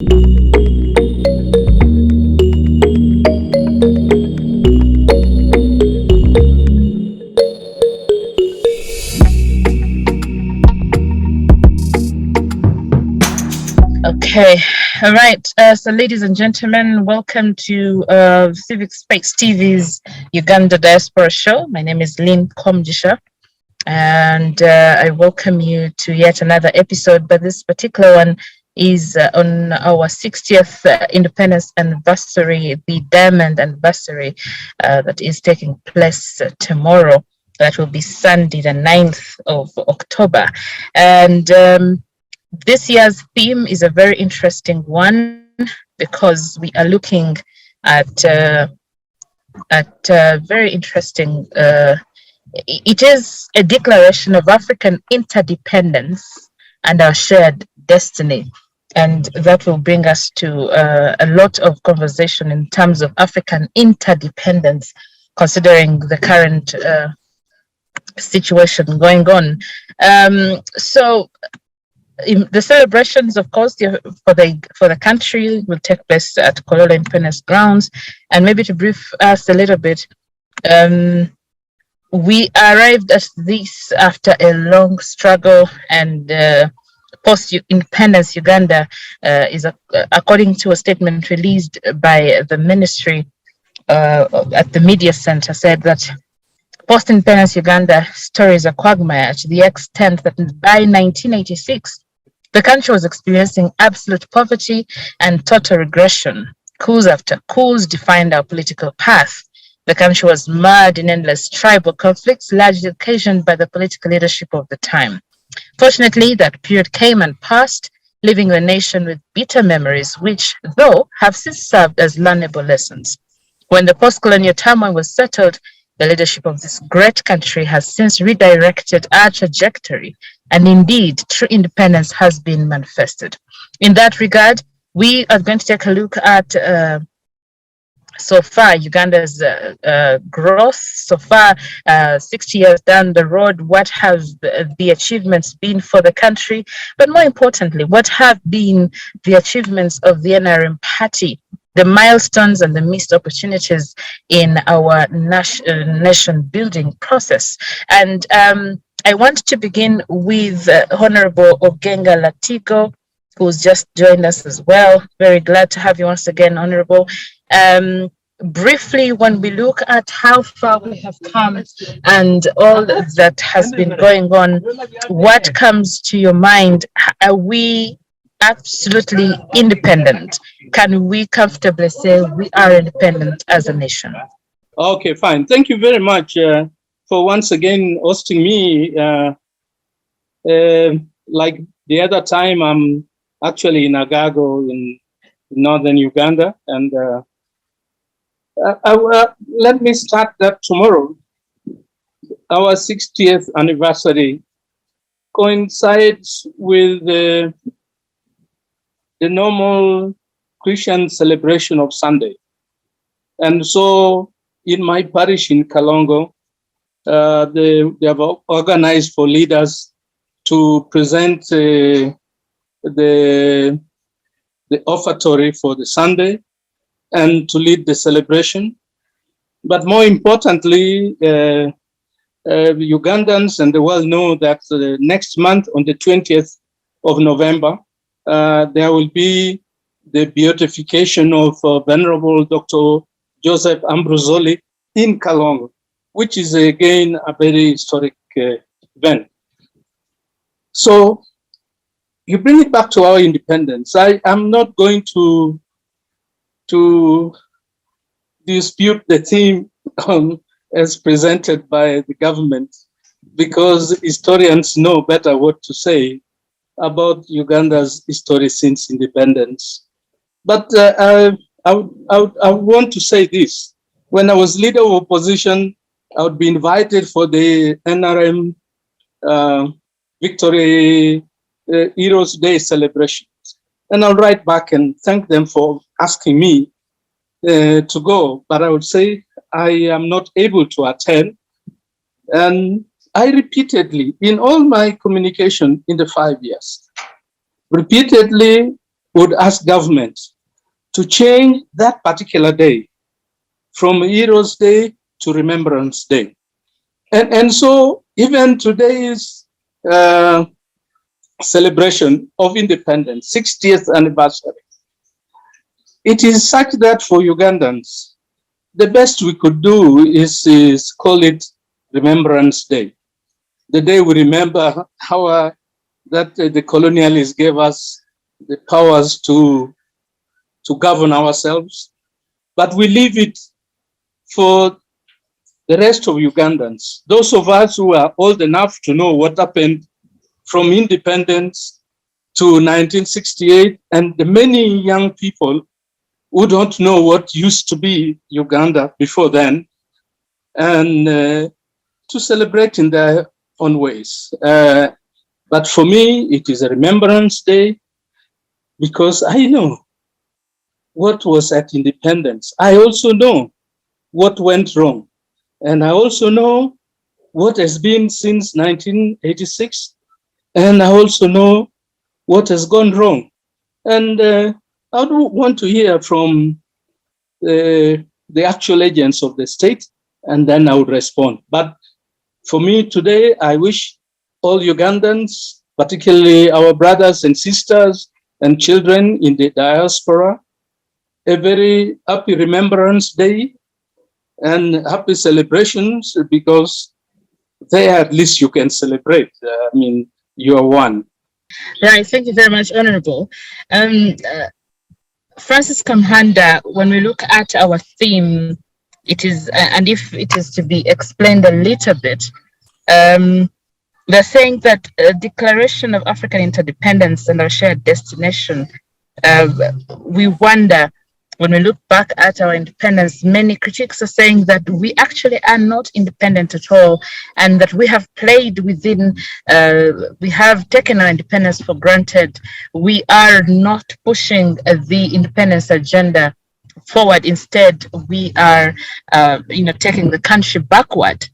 Okay, all right. So, ladies and gentlemen, welcome to Civic Space TV's Uganda Diaspora Show. My name is Lynn Komugisha, and I welcome you to yet another episode. But this particular one is on our 60th independence anniversary, the Diamond Anniversary, that is taking place tomorrow. That will be Sunday, the 9th of October. And this year's theme is a very interesting one because we are looking at very interesting. It is a declaration of African interdependence and our shared destiny, and that will bring us to a lot of conversation in terms of African interdependence, considering the current situation going on. So the celebrations, of course, for the country will take place at Kololo Independence Grounds. And maybe to brief us a little bit, we arrived at this after a long struggle, and post-independence Uganda is, according to a statement released by the ministry at the media center, said that post-independence Uganda story is a quagmire to the extent that by 1986, the country was experiencing absolute poverty and total regression. Coups after coups defined our political path. The country was mired in endless tribal conflicts, largely occasioned by the political leadership of the time. Fortunately, that period came and passed, leaving the nation with bitter memories, which, though, have since served as learnable lessons. When the post-colonial turmoil was settled, the leadership of this great country has since redirected our trajectory, and indeed, true independence has been manifested. In that regard, we are going to take a look at so far Uganda's growth, so far 60 years down the road, what have the achievements been for the country, but more importantly, what have been the achievements of the NRM party, the milestones and the missed opportunities in our nation building process. And I want to begin with Honorable Ogenga Latigo, who's just joined us as well. Very glad to have you once again, Honorable. Briefly, when we look at how far we have come and all that has been going on, what comes to your mind? Are we absolutely independent? Can we comfortably say we are independent as a nation? Okay, fine. Thank you very much for once again hosting me. Like the other time, I'm actually in Agago in northern Uganda, and let me start that tomorrow. Our 60th anniversary coincides with the normal Christian celebration of Sunday. And so in my parish in Kalongo, they have organized for leaders to present the offertory for the Sunday and to lead the celebration. But more importantly, Ugandans and the world know that next month on the 20th of November, there will be the beatification of Venerable Dr. Joseph Ambrosoli in Kalongo, which is again a very historic event. So you bring it back to our independence. I am not going to dispute the theme as presented by the government, because historians know better what to say about Uganda's history since independence. But I want to say this. When I was leader of opposition, I would be invited for the NRM Victory Heroes Day celebrations. And I'll write back and thank them for asking me to go. But I would say I am not able to attend. And I repeatedly, in all my communication in the 5 years, repeatedly would ask government to change that particular day from Heroes Day to Remembrance Day. And so even today's celebration of independence, 60th anniversary, it is such that for Ugandans, the best we could do is call it Remembrance Day. The day we remember how that the colonialists gave us the powers to govern ourselves, but we leave it for the rest of Ugandans, those of us who are old enough to know what happened from independence to 1968, and the many young people who don't know what used to be Uganda before then, and to celebrate in their own ways. But for me, it is a Remembrance Day because I know what was at independence. I also know what went wrong. And I also know what has been since 1986. And I also know what has gone wrong. And I would want to hear from the actual agents of the state, and then I would respond. But for me today, I wish all Ugandans, particularly our brothers and sisters and children in the diaspora, a very happy Remembrance Day and happy celebrations, because there at least you can celebrate. I mean, you are one. Right, thank you very much, Honorable. Francis Kamuhanda, when we look at our theme, it is, and if it is to be explained a little bit, they're saying that a declaration of African interdependence and our shared destination, we wonder, when we look back at our independence, many critics are saying that we actually are not independent at all, and that we have played within, we have taken our independence for granted. We are not pushing the independence agenda forward. Instead, we are, taking the country backward,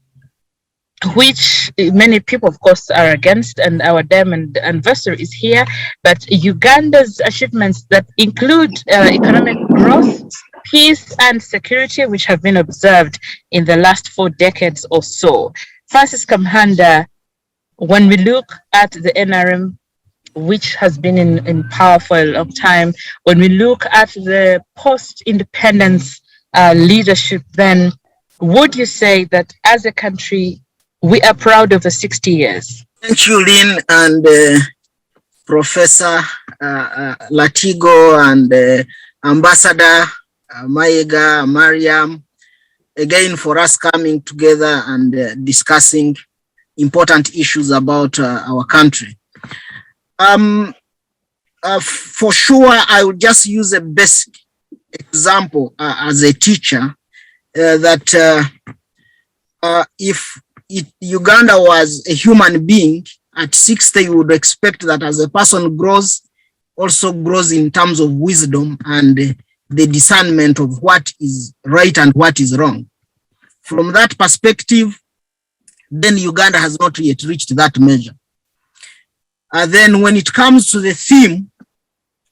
which many people, of course, are against, and our diamond anniversary is here. But Uganda's achievements that include economic growth, peace, and security, which have been observed in the last 4 decades or so. Francis Kamuhanda, when we look at the NRM, which has been in power for a long time, when we look at the post-independence leadership, then would you say that as a country, we are proud of the 60 years? Thank you, Lynn, and Professor Latigo, and Ambassador Mayega, Miriam, again for us coming together and discussing important issues about our country. For sure, I would just use a basic example as a teacher that if Uganda was a human being, at 60 you would expect that as a person grows, also grows in terms of wisdom and the discernment of what is right and what is wrong. From that perspective, then Uganda has not yet reached that measure. Then when it comes to the theme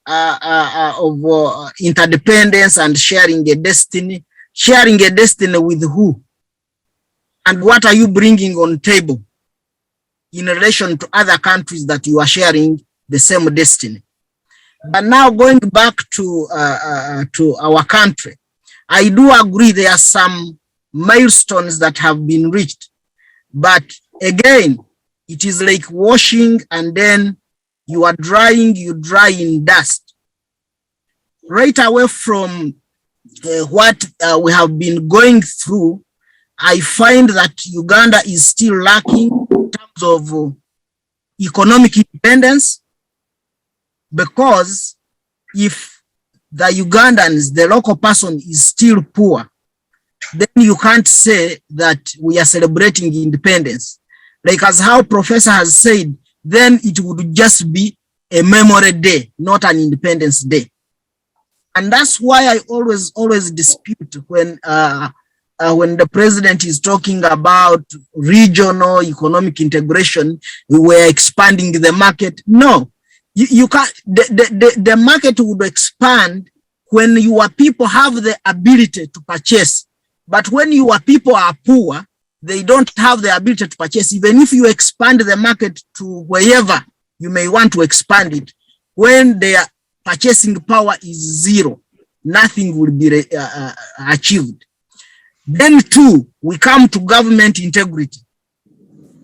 of interdependence and sharing a destiny with who? And what are you bringing on table in relation to other countries that you are sharing the same destiny? But now going back to our country, I do agree there are some milestones that have been reached. But again, it is like washing and then you are drying, you dry in dust. Right away from what we have been going through, I find that Uganda is still lacking in terms of economic independence, because if the Ugandans, the local person, is still poor, then you can't say that we are celebrating independence. Like as how Professor has said, then it would just be a memory day, not an independence day. And that's why I always dispute when the president is talking about regional economic integration, we were expanding the market. No, You can't, the market would expand when your people have the ability to purchase. But when your people are poor, they don't have the ability to purchase. Even if you expand the market to wherever you may want to expand it, when their purchasing power is zero, nothing will be achieved. Then two, we come to government integrity.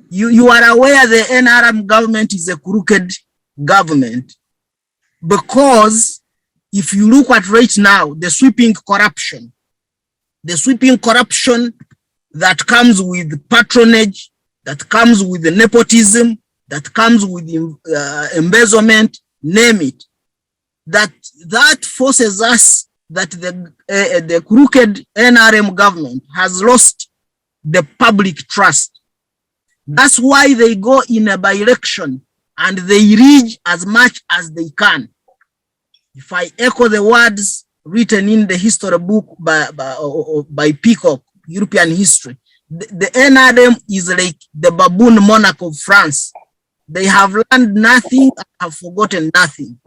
You are aware the NRM government is a crooked government, because if you look at right now, the sweeping corruption that comes with patronage, that comes with nepotism, that comes with embezzlement, name it, that forces us that the crooked NRM government has lost the public trust. That's why they go in a by-election and they reach as much as they can. If I echo the words written in the history book by Peacock, European history, the NRM is like the baboon monarch of France. They have learned nothing and have forgotten nothing.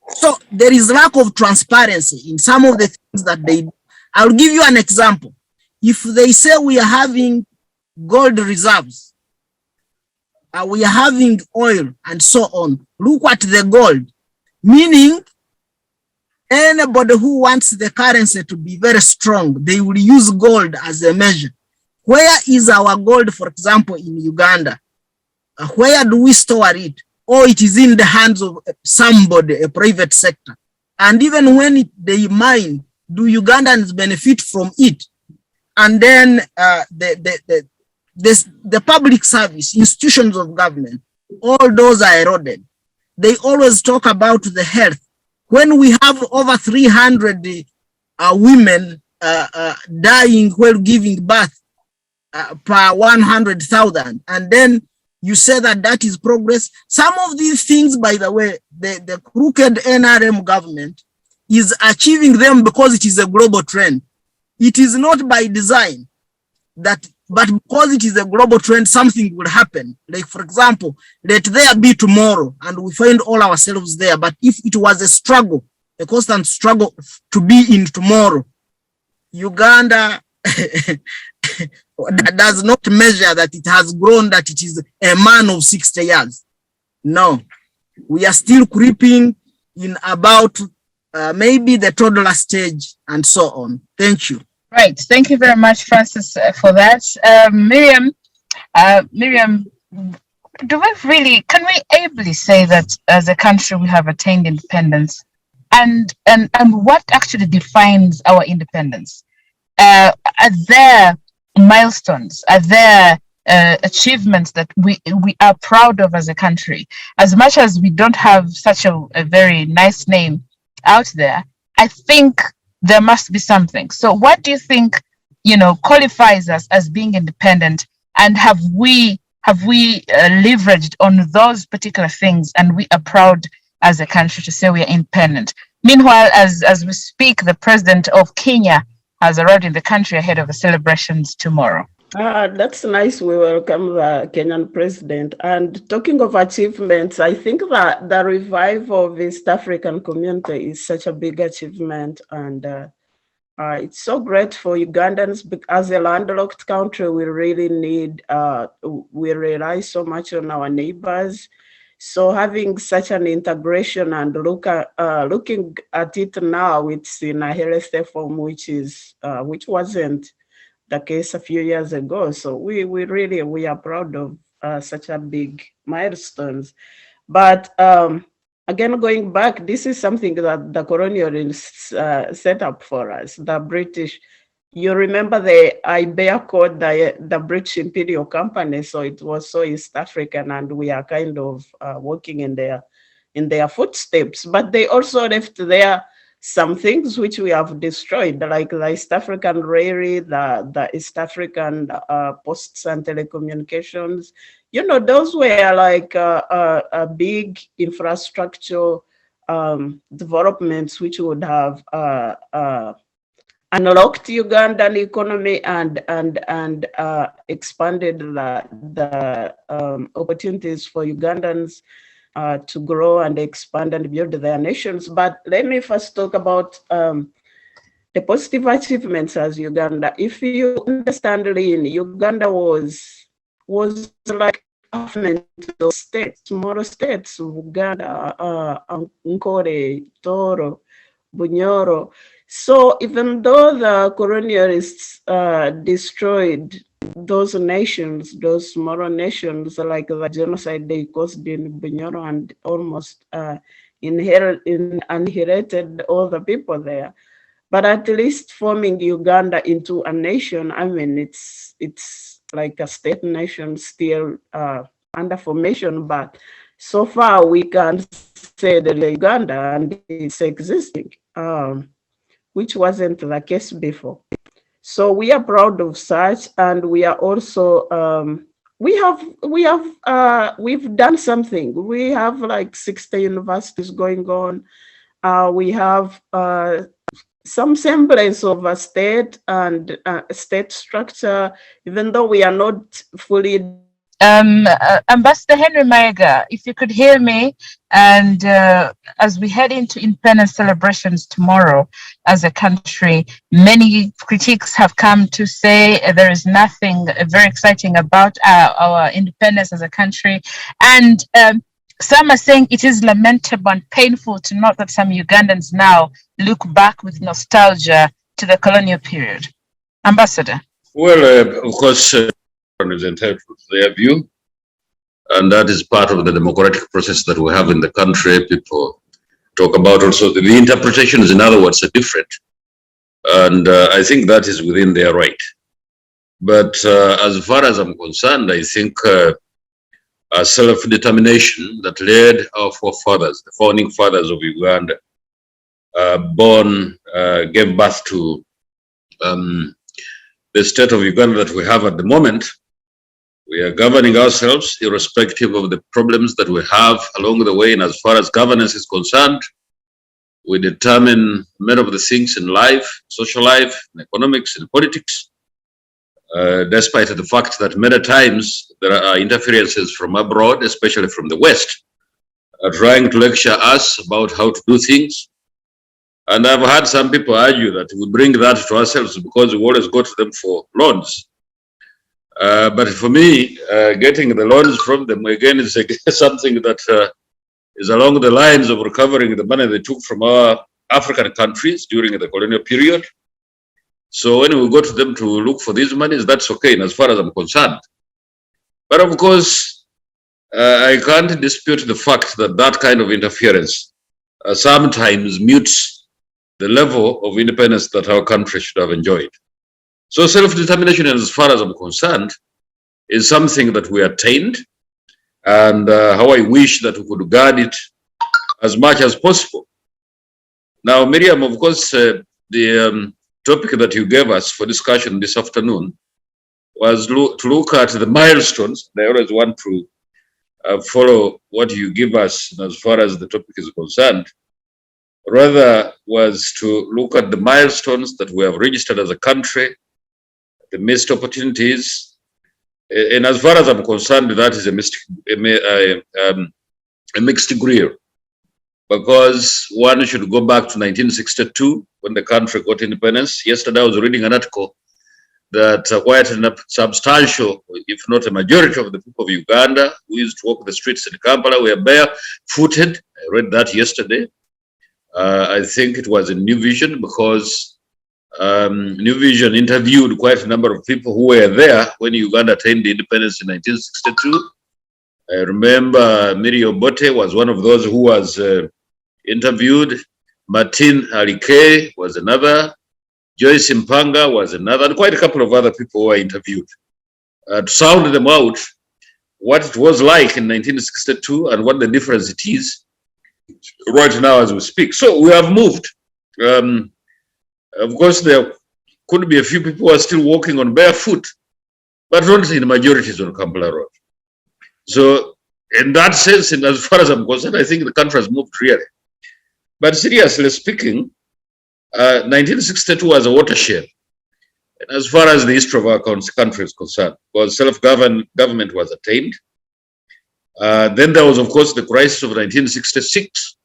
So there is lack of transparency in some of the things that they do. I'll give you an example. If they say we are having gold reserves, we are having oil and so on, look at the gold, meaning anybody who wants the currency to be very strong, they will use gold as a measure. Where is our gold, for example, in Uganda? Where do we store it? Or it is in the hands of somebody, a private sector. And even when they mine, do Ugandans benefit from it? And then the public service, institutions of government, all those are eroded. They always talk about the health. When we have over 300 women dying while giving birth per 100,000, and then you say that that is progress. Some of these things, by the way, the crooked NRM government is achieving them because it is a global trend. It is not by design, but because it is a global trend, something will happen. Like, for example, let there be tomorrow and we find all ourselves there. But if it was a struggle, a constant struggle to be in tomorrow, Uganda does not measure that it has grown, that it is a man of 60 years. No, we are still creeping in about maybe the toddler stage and so on. Thank you. Right. Thank you very much, Francis, for that. Miriam, can we ably say that as a country we have attained independence? And what actually defines our independence? Are there milestones? Are there achievements that we are proud of as a country? As much as we don't have such a very nice name out there, I think there must be something. So what do you think, qualifies us as being independent? And have we leveraged on those particular things, and we are proud as a country to say we are independent? Meanwhile, as we speak, the president of Kenya has arrived in the country ahead of the celebrations tomorrow. That's nice. We welcome the Kenyan president. And talking of achievements, I think that the revival of East African community is such a big achievement. And it's so great for Ugandans, because as a landlocked country, we really we rely so much on our neighbors. So having such an integration and looking at it now, it's in a healthy form, which wasn't the case a few years ago. So we are proud of such a big milestones. But again, going back, this is something that the colonialists set up for us, the British. You remember the Iberia Code, the British Imperial Company, so it was so East African, and we are kind of walking in their footsteps. But they also left there some things which we have destroyed, like the East African Railway, the East African posts and telecommunications. Those were like a big infrastructure developments which would have unlocked Ugandan economy and expanded the opportunities for Ugandans to grow and expand and build their nations. But let me first talk about the positive achievements as Uganda. If you understand, Lynn, Uganda was like those states, smaller states, Uganda, Nkore, Toro, Bunyoro. So even though the colonialists destroyed those nations, those smaller nations, like the genocide they caused in Bunyoro and almost inherited all the people there. But at least forming Uganda into a nation, I mean, it's like a state nation still under formation, but so far we can say that Uganda and it's existing, which wasn't the case before. So we are proud of such, and we are also we've done something. We have like 60 universities going on. We have some semblance of a state and state structure, even though we are not fully. Ambassador Henry Mayega, if you could hear me, and as we head into independence celebrations tomorrow as a country, many critiques have come to say there is nothing very exciting about our independence as a country. And some are saying it is lamentable and painful to note that some Ugandans now look back with nostalgia to the colonial period. Ambassador. Well, of course, is entitled to their view, and that is part of the democratic process that we have in the country. People talk about also the interpretations, in other words, are different, and I think that is within their right. But as far as I'm concerned, I think self-determination that led our forefathers, the founding fathers of Uganda, gave birth to the state of Uganda that we have at the moment. We are governing ourselves irrespective of the problems that we have along the way. And as far as governance is concerned, we determine many of the things in life, social life, in economics, in politics, despite the fact that many times there are interferences from abroad, especially from the West, trying to lecture us about how to do things. And I've had some people argue that we bring that to ourselves because we always go to them for loans. But for me, getting the loans from them again is something that is along the lines of recovering the money they took from our African countries during the colonial period. So when we go to them to look for these monies, that's okay, as far as I'm concerned. But of course, I can't dispute the fact that that kind of interference sometimes mutes the level of independence that our country should have enjoyed. So self-determination, as far as I'm concerned, is something that we attained, and how I wish that we could guard it as much as possible. Now, Miriam, of course, the topic that you gave us for discussion this afternoon was to look at the milestones. I always want to follow what you give us as far as the topic is concerned. Rather was to look at the milestones that we have registered as a country, the missed opportunities, and as far as I'm concerned, that is a mixed grill, because one should go back to 1962 when the country got independence. Yesterday I was reading an article that quite a substantial, if not a majority of the people of Uganda who used to walk the streets in Kampala were barefooted. I read that yesterday. I think it was in New Vision, because New Vision interviewed quite a number of people who were there when Uganda attained independence in 1962. I remember Miri Obote was one of those who was interviewed. Martin Alike was another. Joyce Mpanga was another, and quite a couple of other people who were interviewed to sound them out what it was like in 1962 and what the difference it is right now as we speak. So we have moved. Of course, there could be a few people who are still walking on barefoot, but not in the majorities on Kampala Road. So in that sense, and as far as I'm concerned, I think the country has moved really. But seriously speaking, 1962 was a watershed as far as the history of our country is concerned, because self-government was attained. Then there was, of course, the crisis of 1966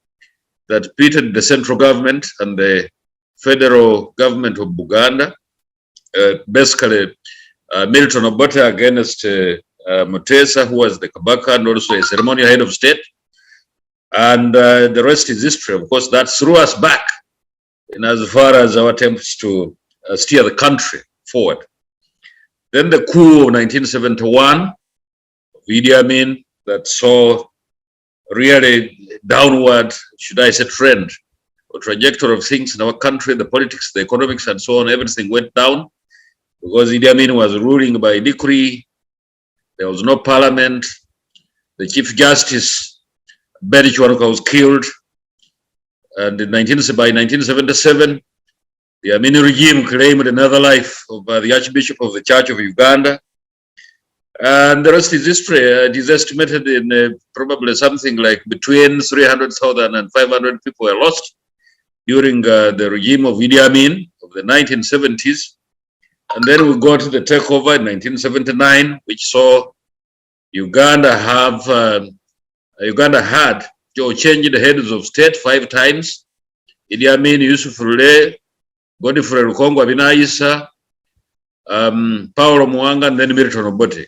that pitted the central government and the federal government of Uganda, basically Milton Obote against Mutesa, who was the Kabaka and also a ceremonial head of state. And the rest is history. Of course, that threw us back in as far as our attempts to steer the country forward. Then the coup of 1971, Idi Amin, that saw really downward, should I say, trend or trajectory of things in our country, the politics, the economics, and so on. Everything went down because Idi Amin was ruling by decree. There was no parliament. The Chief Justice, Beri Chiwanuka, was killed. And by 1977, the Amin regime claimed another life of the Archbishop of the Church of Uganda. And the rest is history. It is estimated in probably something like between 300,000 and 500 people were lost during the regime of Idi Amin of the 1970s. And then we got the takeover in 1979, which saw Uganda had changed the heads of state 5 times. Idi Amin, Yusuf Rule, Godfrey Rukongo Abinaisa, Paulo Muanga, and then Milton Obote.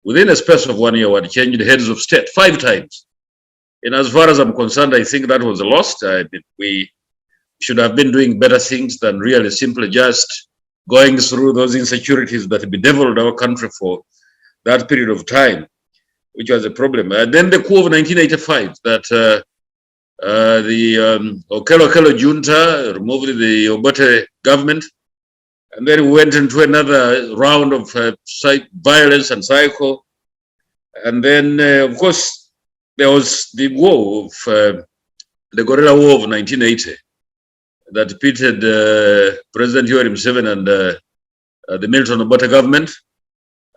Within a space of 1 year, we had changed the heads of state 5 times. And as far as I'm concerned, I think that was a loss. We should have been doing better things than really simply just going through those insecurities that bedeviled our country for that period of time, which was a problem. Then the coup of 1985, that the Okello junta removed the Obote government, and then we went into another round of violence and cycle. And then, of course, there was the war of the guerrilla war of 1980 that pitted President Yoweri Museveni and the Milton Obote government.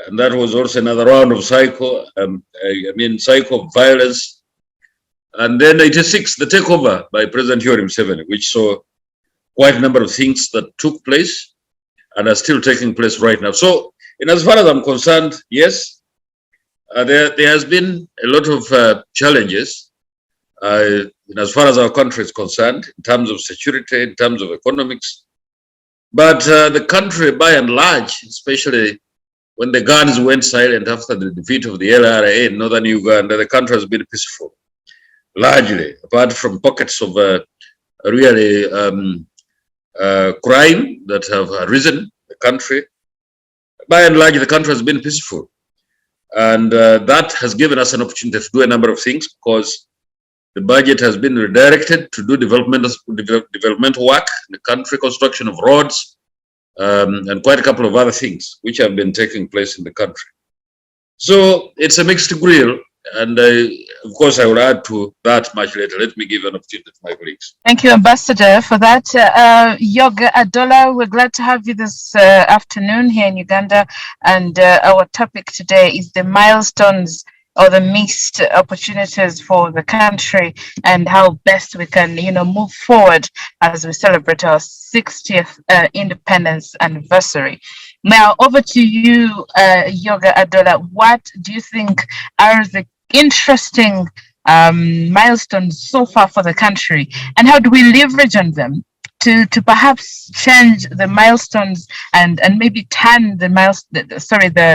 And that was also another round of cycle, cycle of violence. And then 86, the takeover by President Yoweri Museveni, which saw quite a number of things that took place and are still taking place right now. So, in as far as I'm concerned, yes, there has been a lot of challenges in as far as our country is concerned, in terms of security, in terms of economics. But the country, by and large, especially when the guns went silent after the defeat of the LRA in northern Uganda, the country has been peaceful, largely, apart from pockets of really crime that have arisen in the country. By and large, the country has been peaceful. And that has given us an opportunity to do a number of things, because the budget has been redirected to do developmental work in the country, construction of roads, and quite a couple of other things which have been taking place in the country. So it's a mixed grill. And of course, I will add to that much later. Let me give an opportunity to my colleagues. Thank you, Ambassador, for that. Yoga Adola, we're glad to have you this afternoon here in Uganda. And our topic today is the milestones or the missed opportunities for the country and how best we can, move forward as we celebrate our 60th independence anniversary. Now, over to you, Yoga Adola. What do you think are the interesting milestones so far for the country, and how do we leverage on them to perhaps change the milestones and maybe turn the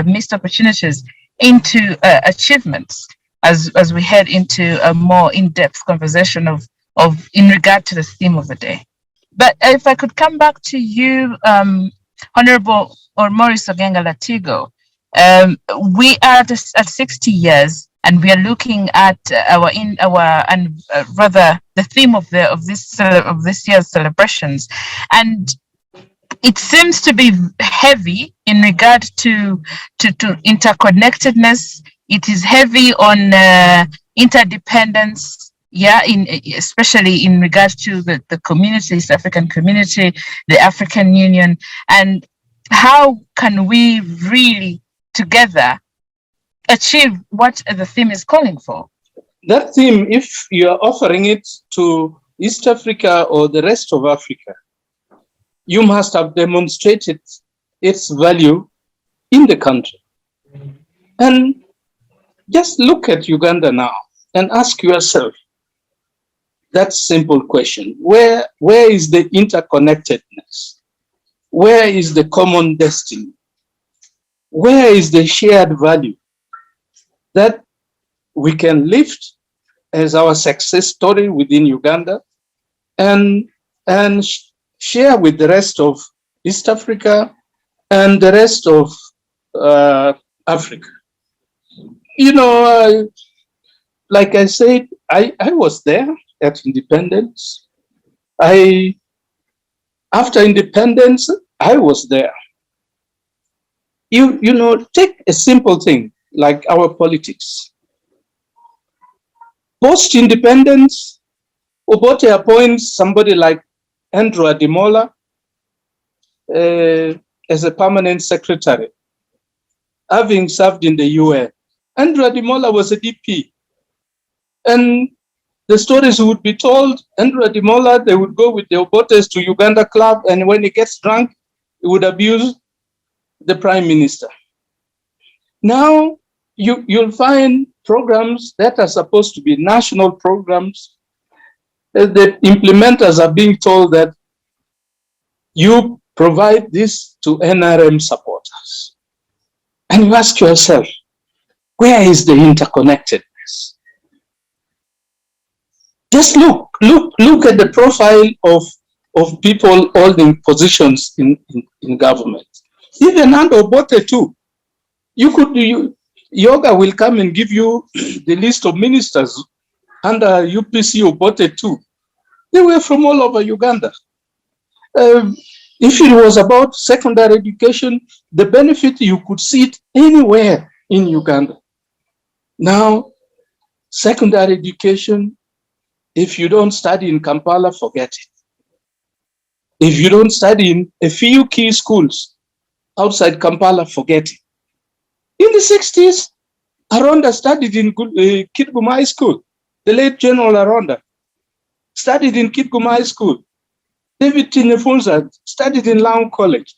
missed opportunities into achievements as we head into a more in-depth conversation of in regard to the theme of the day? But if I could come back to you, Honorable Maurice Ogenga Latigo, we are at 60 years. And we are looking at the theme of this year's celebrations, and it seems to be heavy in regard to interconnectedness. It is heavy on interdependence, especially in regard to the communities, African community, the African Union, and how can we really together achieve what the theme is calling for? That theme, if you are offering it to East Africa or the rest of Africa, you must have demonstrated its value in the country. And Just look at Uganda now and ask yourself that simple question. Where is the interconnectedness? Where is the common destiny? Where is the shared value that we can lift as our success story within Uganda and share with the rest of East Africa and the rest of Africa? You know, like I said, I was there at independence. After independence, I was there. You know, take a simple thing like our politics. Post-independence, Obote appoints somebody like Andrew Ademola as a permanent secretary, having served in the UN. Andrew Ademola was a DP. And the stories would be told, Andrew Ademola, they would go with the Obotes to Uganda Club, and when he gets drunk, he would abuse the prime minister. Now, you'll find programs that are supposed to be national programs. The implementers are being told that you provide this to NRM supporters. And you ask yourself, where is the interconnectedness? Just look at the profile of people holding positions in government. Even under Obote too. Yoga will come and give you the list of ministers under UPC Obote too. They were from all over Uganda. If it was about secondary education, the benefit, you could see it anywhere in Uganda. Now, secondary education, if you don't study in Kampala, forget it. If you don't study in a few key schools outside Kampala, forget it. In the 60s, Aronda studied in Kitgum High School. The late General Aronda studied in Kitgum High School. David Tinefunza studied in Laon College.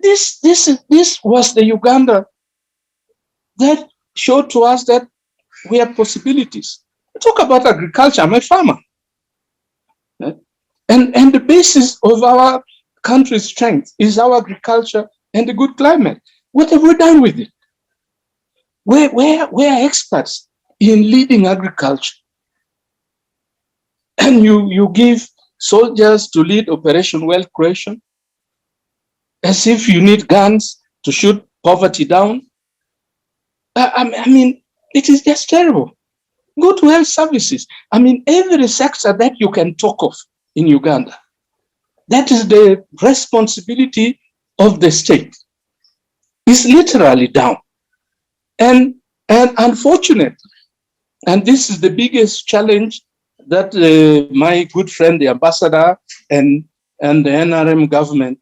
This was the Uganda that showed to us that we have possibilities. Talk about agriculture. I'm a farmer. And the basis of our country's strength is our agriculture and the good climate. What have we done with it? We are experts in leading agriculture. And you give soldiers to lead Operation Wealth Creation as if you need guns to shoot poverty down. I mean, it is just terrible. Go to health services. I mean, every sector that you can talk of in Uganda, that is the responsibility of the state. It's literally down. And unfortunately, and this is the biggest challenge that my good friend, the ambassador, and the NRM government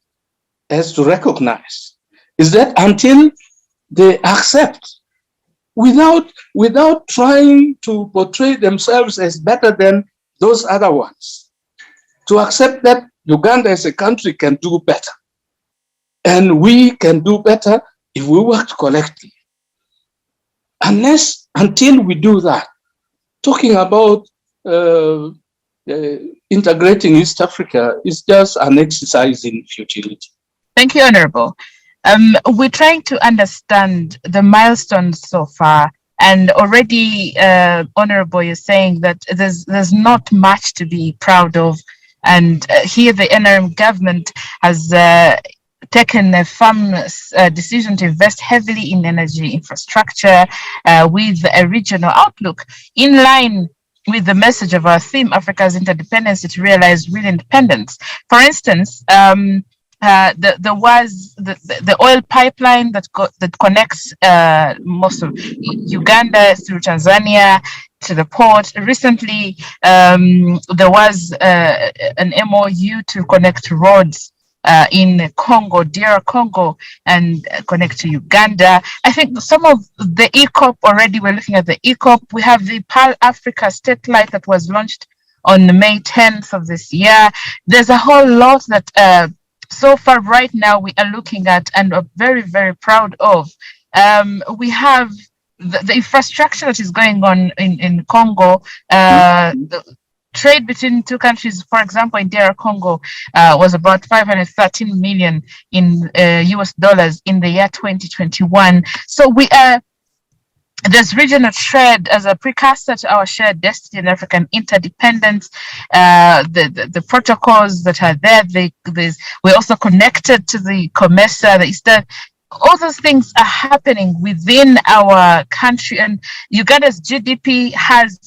has to recognize, is that until they accept, without trying to portray themselves as better than those other ones, to accept that Uganda as a country can do better. And we can do better if we work collectively. Until we do that, talking about integrating East Africa is just an exercise in futility. Thank you, Honorable. We're trying to understand the milestones so far, and already, Honorable, you're saying that there's not much to be proud of, and here the NRM government has taken a firm decision to invest heavily in energy infrastructure with a regional outlook in line with the message of our theme, Africa's interdependence to realize real independence. For instance, there was the oil pipeline that connects most of Uganda through Tanzania to the port. Recently, there was an MOU to connect roads in Congo, DR Congo, and connect to Uganda. I think some of the ECOP already, we're looking at the ECOP. We have the Pal Africa satellite that was launched on May 10th of this year. There's a whole lot that so far right now we are looking at and are very, very proud of. We have the infrastructure that is going on in Congo, the trade between two countries, for example, in DR Congo, was about 513 million in US dollars in the year 2021. So there's regional trade as a precursor to our shared destiny and African interdependence. The protocols that are there, we're also connected to the COMESA, the Eastern. All those things are happening within our country, and Uganda's GDP has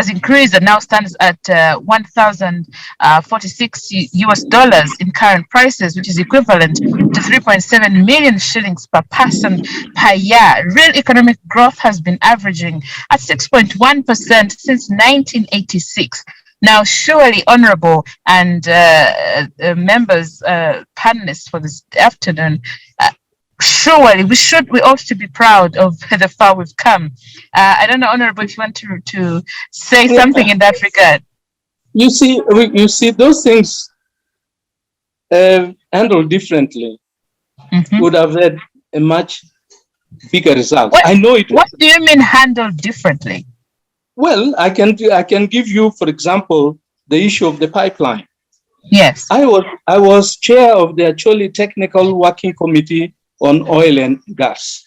increased and now stands at 1,046 US dollars in current prices, which is equivalent to 3.7 million shillings per person per year. Real economic growth has been averaging at 6.1% since 1986. Now, surely, honorable and members, panelists for this afternoon, surely we ought to be proud of the far we've come. I don't know, honorable, if you want to say something in that regard. You see, those things handled differently would have had a much bigger result. I know it. What do you mean handled differently? Well, I can give you, for example, the issue of the pipeline. Yes. I was chair of the actually technical working committee on oil and gas.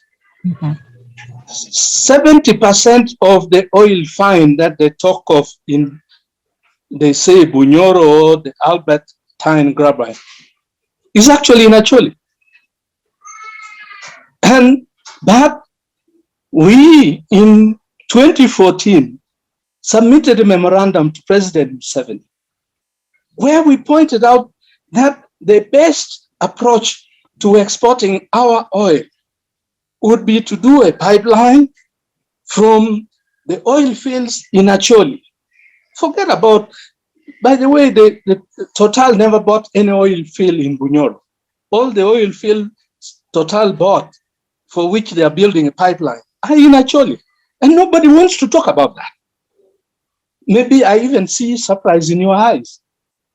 70% of the oil find that they talk of they say Bunyoro or the Albertine graphite is actually in Acholi. But we in 2014 submitted a memorandum to President Museveni, where we pointed out that the best approach to exporting our oil would be to do a pipeline from the oil fields in Acholi. Forget about, by the way, the Total never bought any oil field in Bunyoro. All the oil fields Total bought, for which they are building a pipeline, are in Acholi. And nobody wants to talk about that. Maybe I even see surprise in your eyes,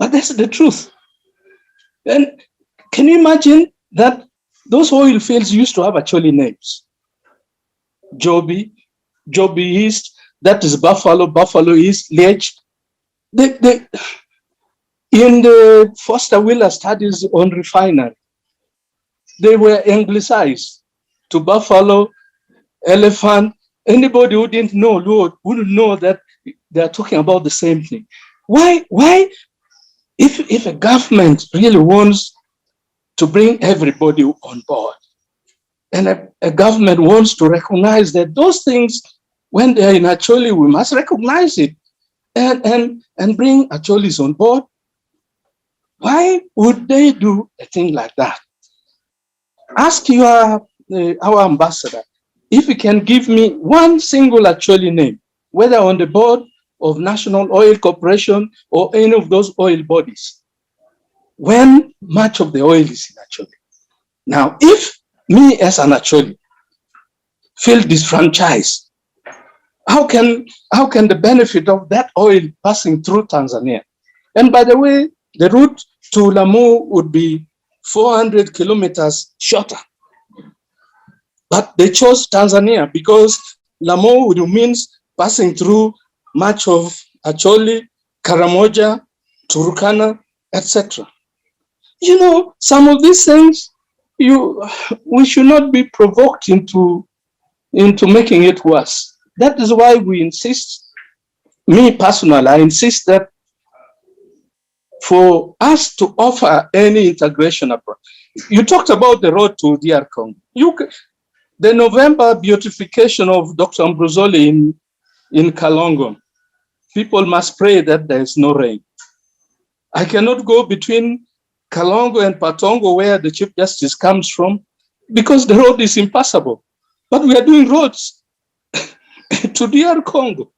but that's the truth. And can you imagine that those oil fields used to have actually names? Joby East, that is Buffalo East, Lech. In the Foster Wheeler studies on refinery, they were anglicized to Buffalo, Elephant. Anybody who didn't know wouldn't know that they're talking about the same thing. Why? If a government really wants to bring everybody on board, and a government wants to recognize that those things, when they're in Acholi, we must recognize it and bring Acholis on board, why would they do a thing like that? Ask our ambassador if he can give me one single Acholi name, whether on the board of National Oil Corporation or any of those oil bodies, when much of the oil is in Acholi. Now, if me as an Acholi feel disfranchised, how can the benefit of that oil passing through Tanzania? And by the way, the route to Lamu would be 400 kilometers shorter. But they chose Tanzania because Lamu would means passing through much of Acholi, Karamoja, Turkana, etc. You know, some of these things, we should not be provoked into making it worse. That is why we insist, me personally, I insist that for us to offer any integration approach. You talked about the road to DR Congo. The November beautification of Dr. Ambrosoli in Kalongo, people must pray that there is no rain. I cannot go between Kalongo and Patongo, where the Chief Justice comes from, because the road is impassable. But we are doing roads to DR Congo.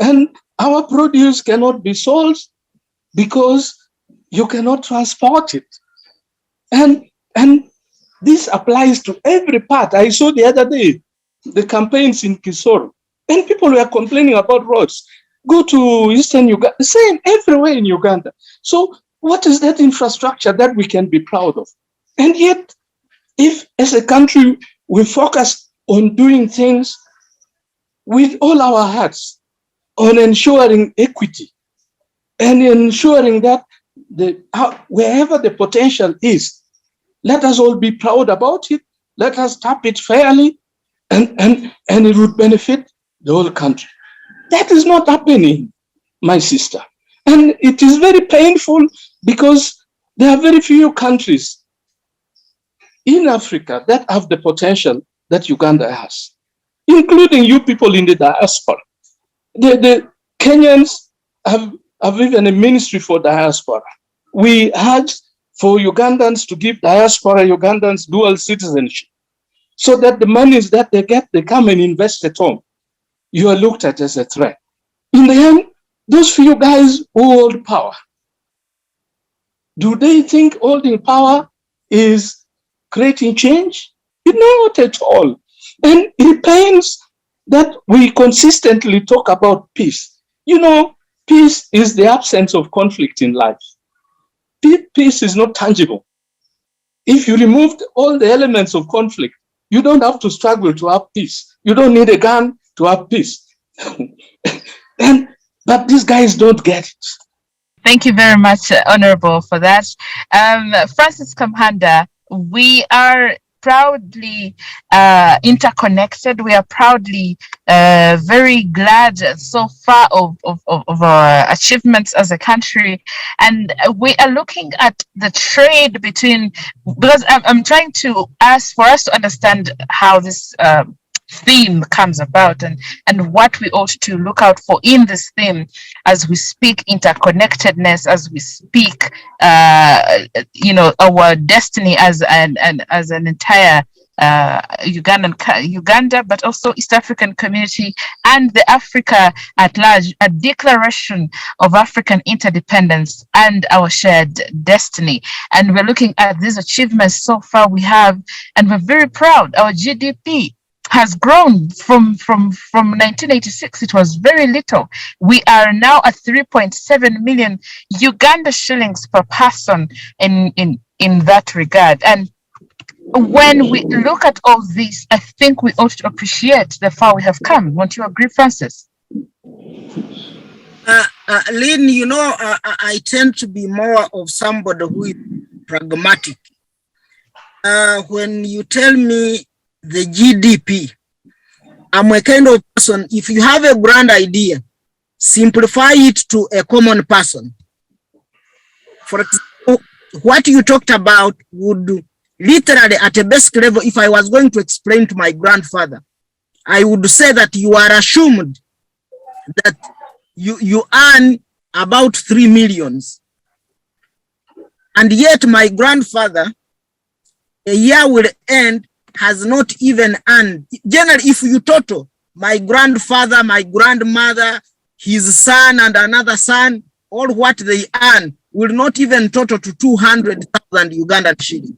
And our produce cannot be sold because you cannot transport it. And this applies to every part. I saw the other day the campaigns in Kisoro, and people were complaining about roads. Go to Eastern Uganda, same everywhere in Uganda. So what is that infrastructure that we can be proud of? And yet, if as a country we focus on doing things with all our hearts, on ensuring equity and ensuring that wherever the potential is, let us all be proud about it. Let us tap it fairly, and it would benefit the whole country. That is not happening, my sister. And it is very painful because there are very few countries in Africa that have the potential that Uganda has, including you people in the diaspora. The Kenyans have even a ministry for diaspora. We had for Ugandans to give diaspora Ugandans dual citizenship so that the monies that they get, they come and invest at home. You are looked at as a threat. In the end, those few guys who hold power, do they think holding power is creating change? Not at all. And it pains that we consistently talk about peace. Peace is the absence of conflict in life. Peace is not tangible. If you removed all the elements of conflict, you don't have to struggle to have peace. You don't need a gun to have peace. But these guys don't get it. Thank you very much, Honorable, for that. Francis Kamuhanda, we are proudly interconnected. We are proudly very glad so far of our achievements as a country. And we are looking at the trade between, because I'm trying to ask for us to understand how this theme comes about and what we ought to look out for in this theme as we speak interconnectedness, as we speak our destiny as an entire Uganda, but also East African community and the Africa at large, a declaration of African interdependence and our shared destiny. And we're looking at these achievements so far we have, and we're very proud. Our GDP has grown from 1986. It was very little. We are now at 3.7 million Uganda shillings per person in that regard. And when we look at all this, I think we ought to appreciate the far we have come. Won't you agree, Francis? Lynn, I tend to be more of somebody who is pragmatic. When you tell me the GDP, I'm a kind of person, if you have a grand idea, simplify it to a common person. For example, what you talked about would literally at a basic level, if I was going to explain to my grandfather, I would say that you are assumed that you earn about 3 million. And yet my grandfather, a year will end, has not even earned. Generally, if you total, my grandfather, my grandmother, his son and another son, all what they earn will not even total to 200,000 Ugandan shillings.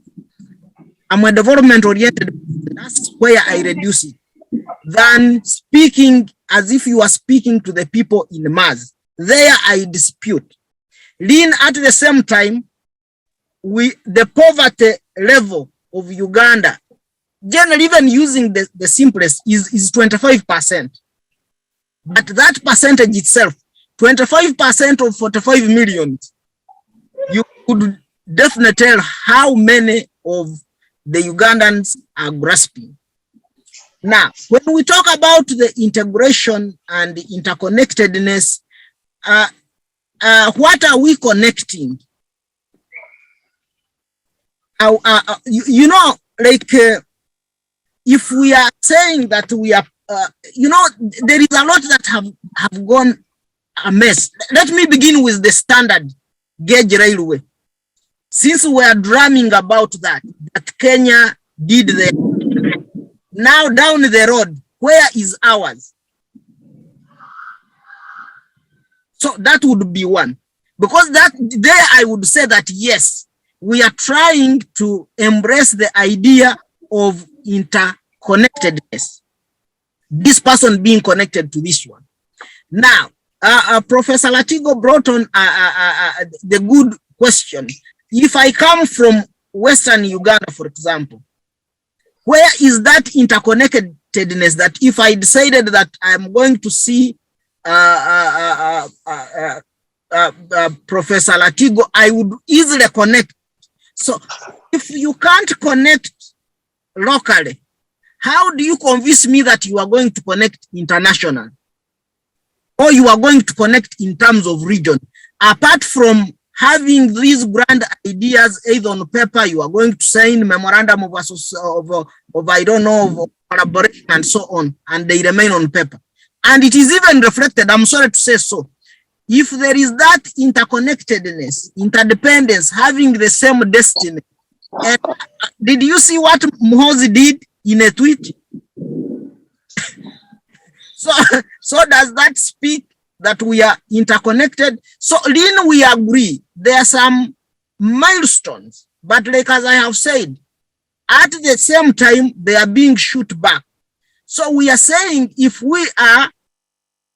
I'm a development-oriented person. That's where I reduce it. Than speaking as if you are speaking to the people in mass. There I dispute. Lynn, at the same time, the poverty level of Uganda, generally even using the simplest, is 25%. But that percentage itself, 25% of 45 million, you could definitely tell how many of the Ugandans are grasping. Now, when we talk about the integration and the interconnectedness, what are we connecting? If we are saying that we are, there is a lot that have gone amiss. Let me begin with the standard gauge railway. Since we are drumming about that Kenya did the, now down the road, where is ours? So that would be one. Because there I would say that yes, we are trying to embrace the idea of interconnectedness. This person being connected to this one. Now, Professor Latigo brought on the good question. If I come from Western Uganda, for example, Where is that interconnectedness that if I decided that I'm going to see Professor Latigo, I would easily connect. So if you can't connect locally, how do you convince me that you are going to connect internationally? Or you are going to connect in terms of region? Apart from having these grand ideas either on paper, you are going to sign memorandum of I don't know, of collaboration and so on, and they remain on paper. And it is even reflected, I'm sorry to say so, if there is that interconnectedness, interdependence, having the same destiny. And did you see what Muhoozi did in a tweet? So does that speak that we are interconnected? So Lynn, we agree there are some milestones, but like as I have said, at the same time they are being shot back. So we are saying, if we are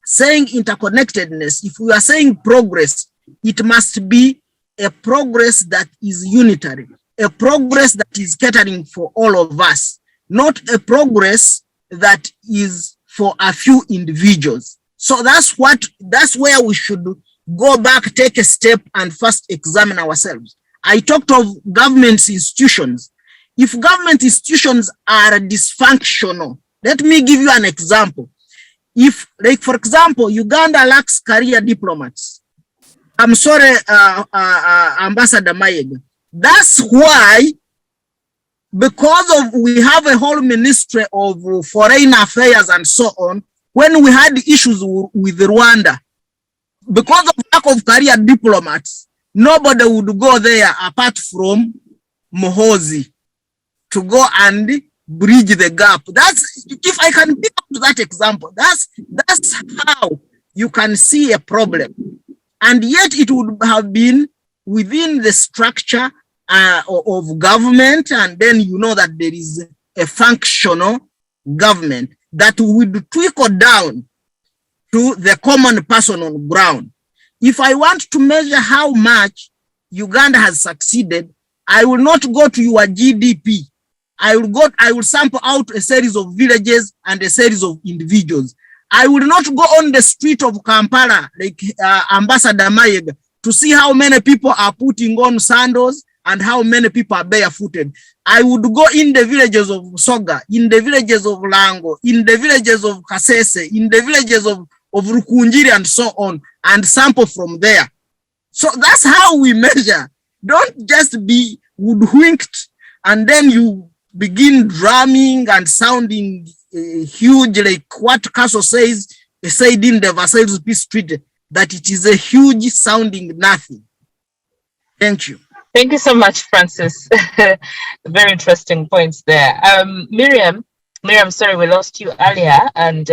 saying interconnectedness, if we are saying progress, it must be a progress that is unitary, a progress that is catering for all of us, not a progress that is for a few individuals. So that's where we should go back, take a step, and first examine ourselves. I talked of government institutions. If government institutions are dysfunctional, let me give you an example. If, like, for example, Uganda lacks career diplomats. I'm sorry, Ambassador Mayega. That's why, because we have a whole ministry of foreign affairs and so on, when we had issues with Rwanda, because of lack of career diplomats, nobody would go there apart from Muhoozi to go and bridge the gap. That's, if I can pick up that example, that's how you can see a problem. And yet it would have been within the structure of government, and then you know that there is a functional government that would trickle down to the common person on ground. If I want to measure how much Uganda has succeeded, I will not go to your GDP. I will sample out a series of villages and a series of individuals. I will not go on the street of Kampala, like Ambassador Mayega, to see how many people are putting on sandals and how many people are barefooted. I would go in the villages of Soga, in the villages of Lango, in the villages of Kasese, in the villages of Rukunjiri and so on, and sample from there. So that's how we measure. Don't just be hoodwinked and then you begin drumming and sounding huge, like what Castle said in the Versailles Peace Treaty, that it is a huge sounding nothing. Thank you. Thank you so much, Francis. Very interesting points there. Miriam, sorry, we lost you earlier, and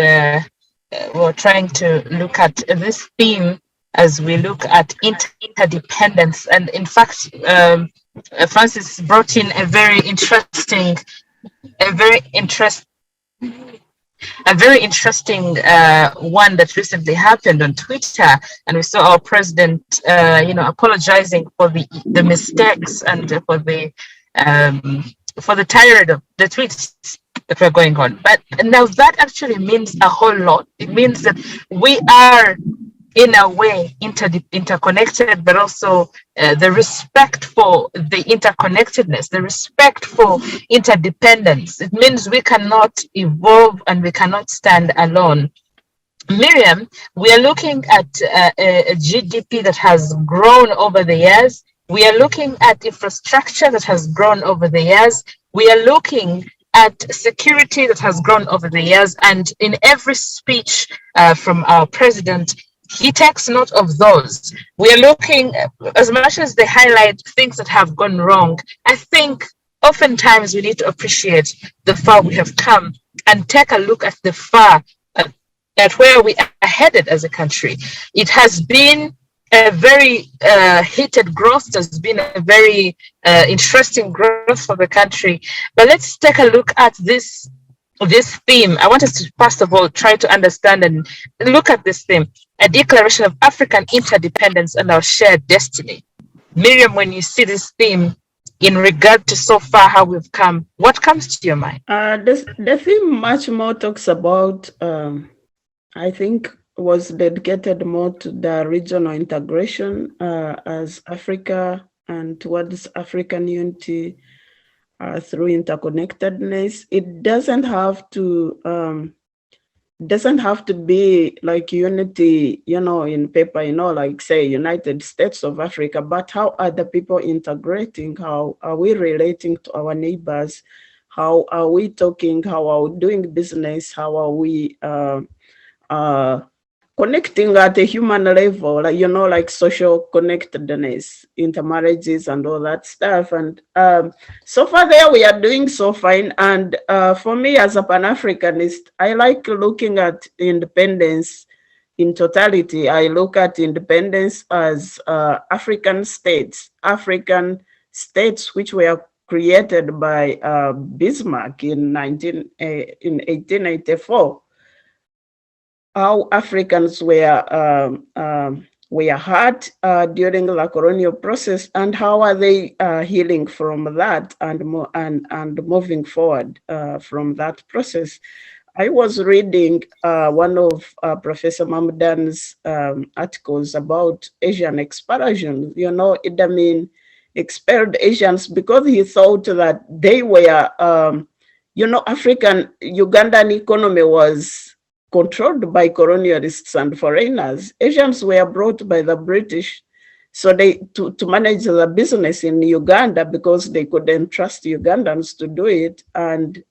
we're trying to look at this theme as we look at interdependence. And in fact, Francis brought in a very interesting one that recently happened on Twitter, and we saw our president, apologizing for the mistakes and for the tirade of the tweets that were going on. But now that actually means a whole lot. It means that we are, in a way, interconnected, but also the respect for the interconnectedness, the respect for interdependence. It means we cannot evolve and we cannot stand alone. Miriam, we are looking at a GDP that has grown over the years. We are looking at infrastructure that has grown over the years. We are looking at security that has grown over the years. And in every speech from our president, he takes note of those. We are looking, as much as they highlight things that have gone wrong, I think oftentimes we need to appreciate the far we have come and take a look at the far, at where we are headed as a country. It has been a very heated growth. It has been a very interesting growth for the country. But let's take a look at this theme. I want us to, first of all, try to understand and look at this theme, a declaration of African interdependence and our shared destiny. Miriam, when you see this theme, in regard to so far how we've come? What comes to your mind? The theme much more talks about, I think, was dedicated more to the regional integration as Africa and towards African unity through interconnectedness. It doesn't have to be like unity, in paper, like say United States of Africa, but how are the people integrating? How are we relating to our neighbors? How are we talking? How are we doing business? How are we connecting at a human level, like social connectedness, intermarriages and all that stuff. And so far there we are doing so fine. And for me as a Pan-Africanist, I like looking at independence in totality. I look at independence as African states which were created by Bismarck in 1884. How Africans were hurt during the colonial process, and how are they healing from that and moving forward from that process. I was reading one of Professor Mahmudan's articles about Asian expulsion. Idi Amin expelled Asians because he thought that they were, Ugandan economy was controlled by colonialists and foreigners. Asians were brought by the British to manage the business in Uganda because they couldn't trust Ugandans to do it. And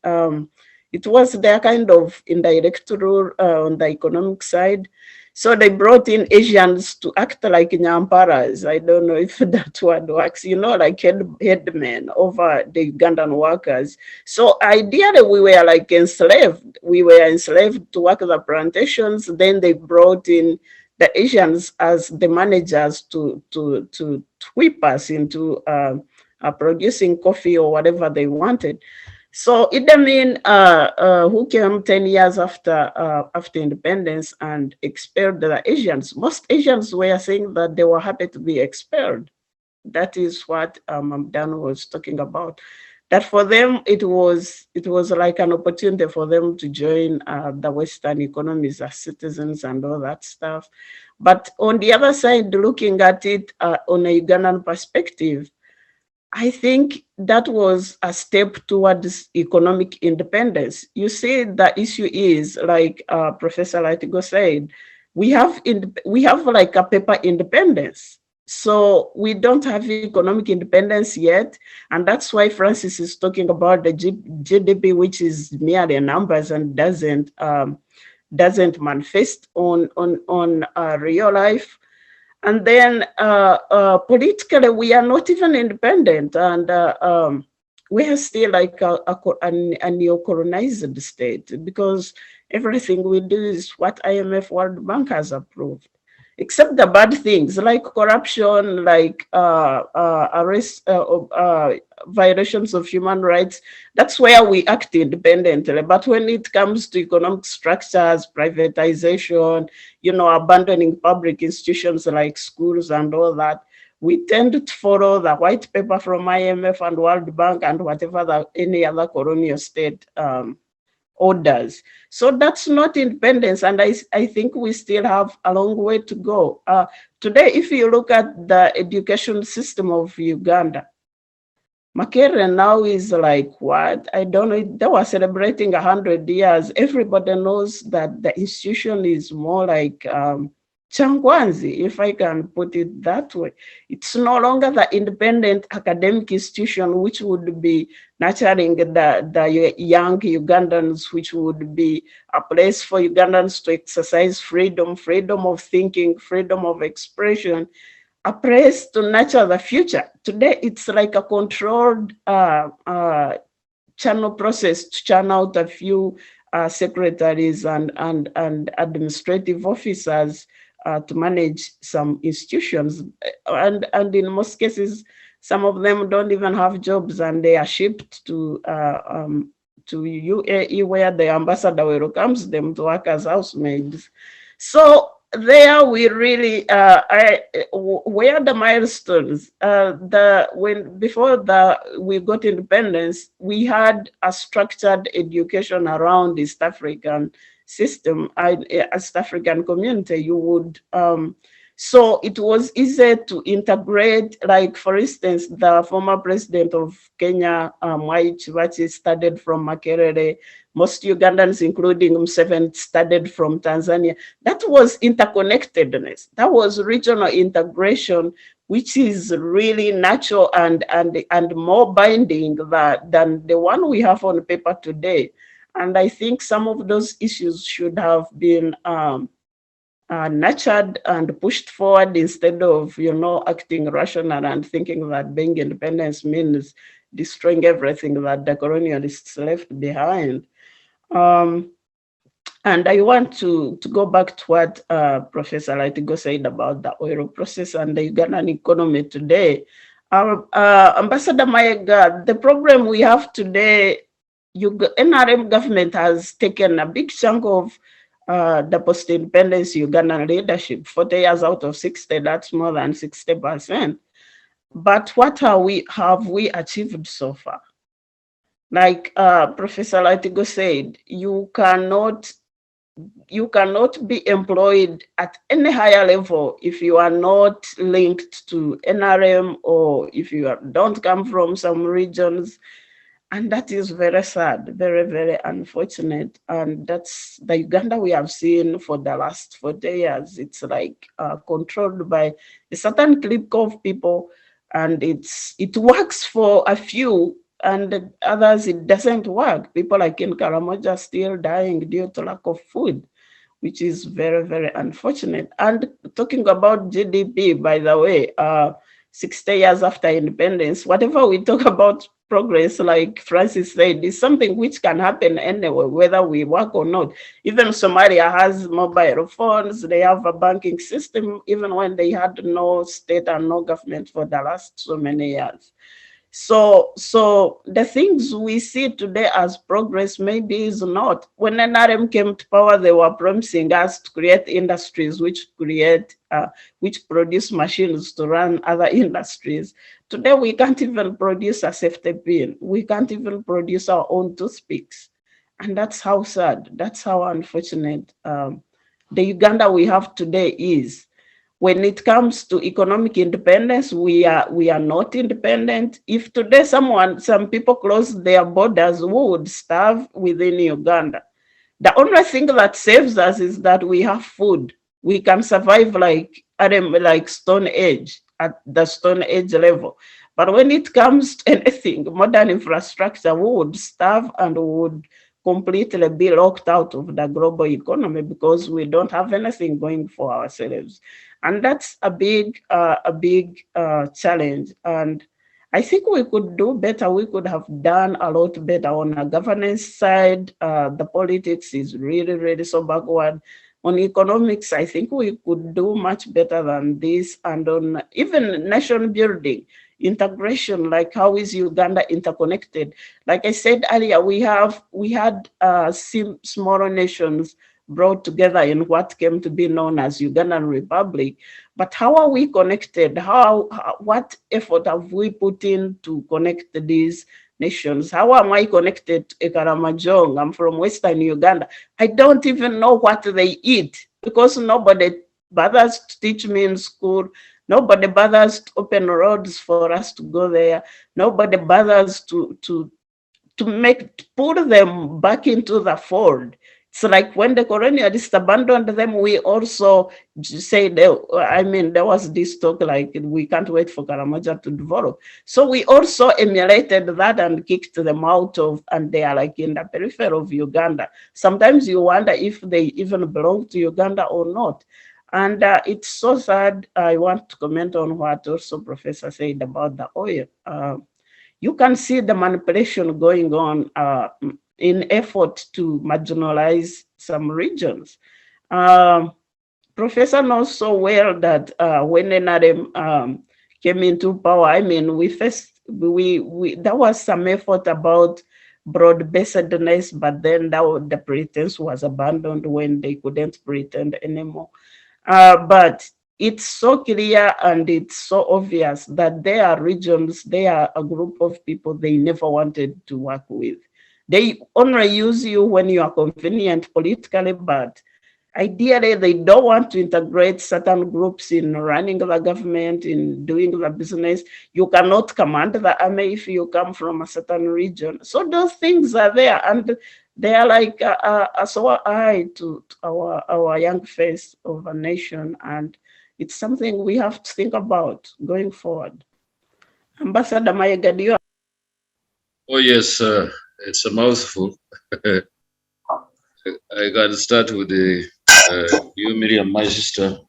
it was their kind of indirect rule on the economic side. So they brought in Asians to act like Nyamparas. I don't know if that word works, like headmen over the Ugandan workers. So ideally we were like enslaved. We were enslaved to work the plantations. Then they brought in the Asians as the managers to whip us into producing coffee or whatever they wanted. So Idi Amin, who came 10 years after independence and expelled the Asians, most Asians were saying that they were happy to be expelled. That is what Mahmudan was talking about. That for them, it was like an opportunity for them to join the Western economies as citizens and all that stuff. But on the other side, looking at it on a Ugandan perspective, I think that was a step towards economic independence. You see, the issue is, like Professor Latigo said, we have like a paper independence. So we don't have economic independence yet. And that's why Francis is talking about the GDP, which is merely numbers and doesn't manifest on real life. And then politically, we are not even independent, and we are still like a neo-colonized state, because everything we do is what IMF, World Bank has approved, except the bad things like corruption, like arrest, violations of human rights. That's where we act independently. But when it comes to economic structures, privatization, abandoning public institutions like schools and all that, we tend to follow the white paper from IMF and World Bank and whatever any other colonial state orders. So that's not independence. And I think we still have a long way to go. Today, if you look at the education system of Uganda, Makerere now is like, what? I don't know. They were celebrating 100 years. Everybody knows that the institution is more like Changwanzi, if I can put it that way. It's no longer the independent academic institution which would be nurturing the young Ugandans, which would be a place for Ugandans to exercise freedom of thinking, freedom of expression, a place to nurture the future. Today, it's like a controlled channel process to churn out a few secretaries and administrative officers to manage some institutions. And in most cases, some of them don't even have jobs, and they are shipped to UAE, where the ambassador welcomes them to work as housemaids. So there we really where the milestones we got independence, we had a structured education around East African system, East African community. You would so it was easy to integrate, like for instance the former president of Kenya, Mwai Kibaki, studied from Makerere. Most Ugandans, including Museveni, studied from Tanzania. That was interconnectedness. That was regional integration, which is really natural and more binding than the one we have on paper today. And I think some of those issues should have been nurtured and pushed forward instead of, acting rational and thinking that being independence means destroying everything that the colonialists left behind. And I want to go back to what Professor Latigo said about the oil process and the Ugandan economy today. Ambassador Mayega, the problem we have today, NRM government has taken a big chunk of the post-independence Ugandan leadership, 40 years out of 60, that's more than 60%. But what have we achieved so far? Like Professor Latigo said, you cannot be employed at any higher level if you are not linked to NRM or if you don't come from some regions. And that is very sad, very, very unfortunate. And that's the Uganda we have seen for the last 40 years. It's like controlled by a certain clique of people, and it works for a few, and others it doesn't work. People like in Karamoja still dying due to lack of food, which is very, very unfortunate. And talking about GDP, by the way, 60 years after independence, whatever we talk about progress, like Francis said, is something which can happen anywhere, whether we work or not. Even Somalia has mobile phones, they have a banking system, even when they had no state and no government for the last so many years. So the things we see today as progress maybe is not. When NRM came to power, they were promising us to create industries which produce machines to run other industries. Today, we can't even produce a safety pin. We can't even produce our own toothpicks. And that's how sad, that's how unfortunate the Uganda we have today is. When it comes to economic independence, we are not independent. If today some people close their borders, we would starve within Uganda. The only thing that saves us is that we have food. We can survive like Stone Age, at the Stone Age level. But when it comes to anything, modern infrastructure, we would starve and we would completely be locked out of the global economy because we don't have anything going for ourselves. And that's a big challenge. And I think we could do better. We could have done a lot better on a governance side. The politics is really, really so backward. On economics, I think we could do much better than this. And on even nation building, integration, like how is Uganda interconnected? Like I said earlier, we had smaller nations brought together in what came to be known as Ugandan Republic. But how are we connected? What effort have we put in to connect these nations? How am I connected to Ekaramajong? I'm from Western Uganda. I don't even know what they eat because nobody bothers to teach me in school. Nobody bothers to open roads for us to go there. Nobody bothers to put them back into the fold. It's like when the colonialists abandoned them, we also said, there was this talk like, we can't wait for Karamoja to develop. So we also emulated that and kicked them out of, and they are like in the periphery of Uganda. Sometimes you wonder if they even belong to Uganda or not. And it's so sad. I want to comment on what also Professor said about the oil. You can see the manipulation going on in effort to marginalize some regions. Professor knows so well that when NRM came into power, there was some effort about broad-basedness, but then the pretense was abandoned when they couldn't pretend anymore. But it's so clear and it's so obvious that there are regions, there are a group of people they never wanted to work with. They only use you when you are convenient politically, but ideally they don't want to integrate certain groups in running the government, in doing the business. You cannot command the army if you come from a certain region. So those things are there, and they are like a sore eye to our young face of a nation, and it's something we have to think about going forward. Ambassador Mayega, do you? Oh yes, it's a mouthful. I can start with the you, Miriam, my sister.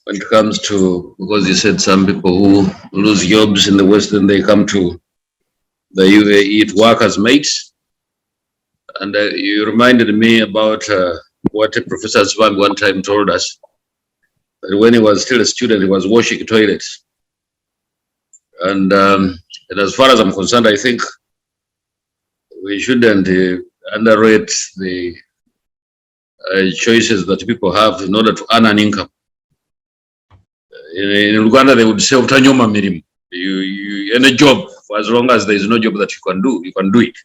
When it comes to, because you said some people who lose jobs in the West and they come to the UAE to work as mates. And you reminded me about what Professor Swag one time told us, that when he was still a student, he was washing toilets. And as far as I'm concerned, I think we shouldn't underrate the choices that people have in order to earn an income. In Uganda, they would say, "Utanyoma Miriam." You any job, for as long as there is no job that you can do it.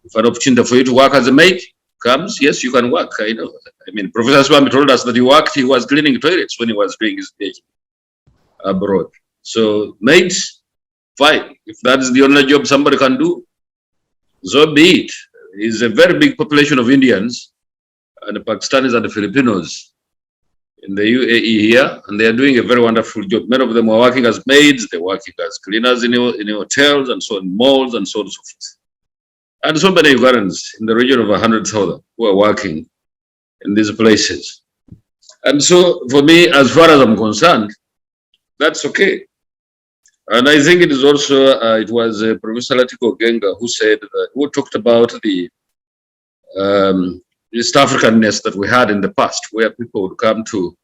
If an opportunity for you to work as a mate comes, yes, you can work. I know. I mean, Professor Swami told us that he was cleaning toilets when he was doing his PhD abroad. So mates, fine. If that is the only job somebody can do, so be it. It's a very big population of Indians and the Pakistanis and the Filipinos in the UAE here, and they are doing a very wonderful job. Many of them are working as maids, they're working as cleaners in hotels and so on, malls and so on and so forth. And so many Ugandans in the region of 100,000 who are working in these places. And so for me, as far as I'm concerned, that's okay. And I think it is also, it was Professor Latigo Ogenga who said, who talked about the East Africanness that we had in the past, where people would come to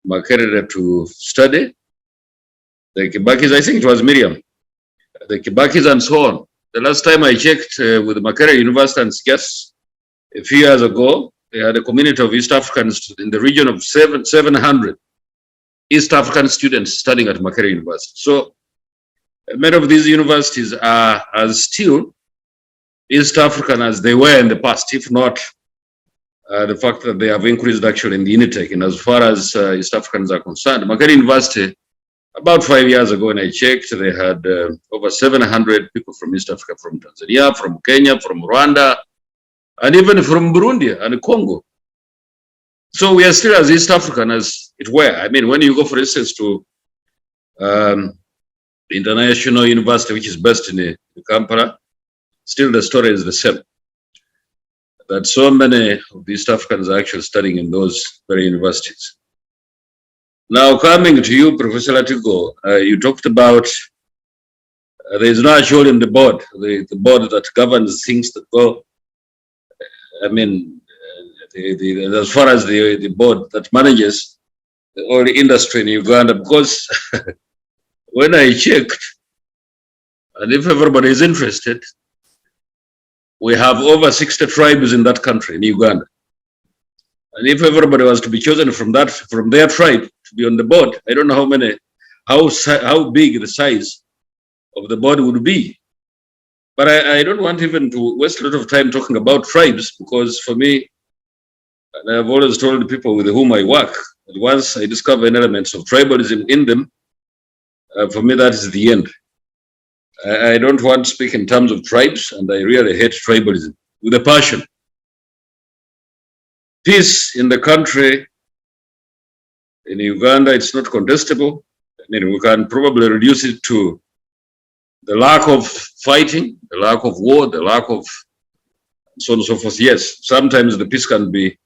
Makerere to study. The Kibakis, I think it was Miriam, the Kibakis and so on. The last time I checked with Makerere University and just a few years ago, they had a community of East Africans in the region of 700 East African students studying at Makerere University. So many of these universities are still East African as they were in the past, if not the fact that they have increased actually in the intake. And as far as East Africans are concerned, Makerere University, about 5 years ago when I checked, they had over 700 people from East Africa, from Tanzania, from Kenya, from Rwanda, and even from Burundi and Congo. So we are still as East African as it were. I mean, when you go, for instance, to the International University, which is based in Kampala, still the story is the same. That so many of the East Africans are actually studying in those very universities. Now, coming to you, Professor Latigo, you talked about there is no actual in the board, the board that governs things that go. I mean, as far as the board that manages the oil industry in Uganda, because when I checked, and if everybody is interested, we have over 60 tribes in that country, in Uganda. And if everybody was to be chosen from their tribe to be on the board, I don't know how big the size of the board would be. But I don't want even to waste a lot of time talking about tribes, because for me, and I've always told the people with whom I work, that once I discover an element of tribalism in them, for me that is the end. I don't want to speak in terms of tribes, and I really hate tribalism with a passion. Peace in the country, in Uganda, it's not contestable. I mean, we can probably reduce it to the lack of fighting, the lack of war, the lack of so on and so forth. Yes, sometimes the peace can be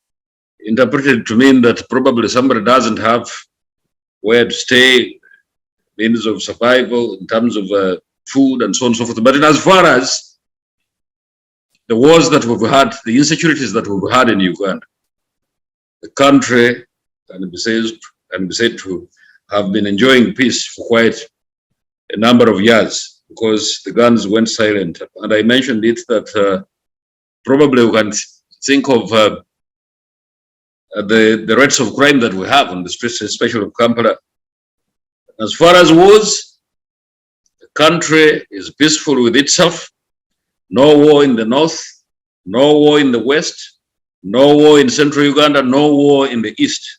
interpreted to mean that probably somebody doesn't have where to stay, means of survival in terms of food and so on and so forth. But in as far as the wars that we've had, the insecurities that we've had in Uganda, the country can be said to have been enjoying peace for quite a number of years, because the guns went silent. And I mentioned it that probably we can think of the rates of crime that we have on the streets, especially of Kampala. As far as wars, the country is peaceful with itself. No war in the north, no war in the west, no war in central Uganda, no war in the east.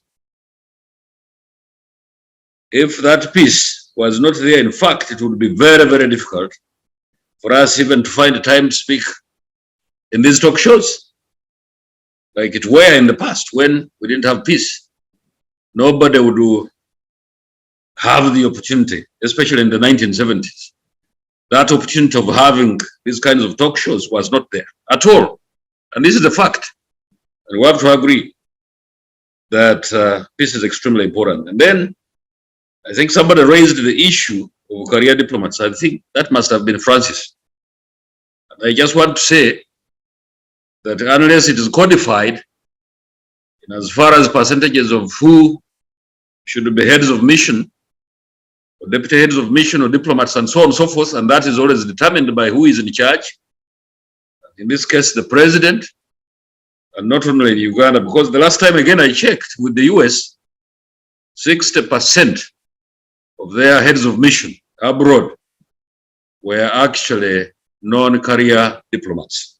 If that peace was not there, in fact, it would be very, very difficult for us even to find time to speak in these talk shows, like it were in the past when we didn't have peace. Nobody would have the opportunity, especially in the 1970s. That opportunity of having these kinds of talk shows was not there at all. And this is a fact. And we have to agree that peace is extremely important. And then I think somebody raised the issue of career diplomats. I think that must have been Francis. I just want to say that unless it is codified, in as far as percentages of who should be heads of mission, or deputy heads of mission, or diplomats, and so on and so forth, and that is always determined by who is in charge. In this case, the president, and not only in Uganda, because the last time again I checked with the US, 60% of their heads of mission abroad were actually non-career diplomats.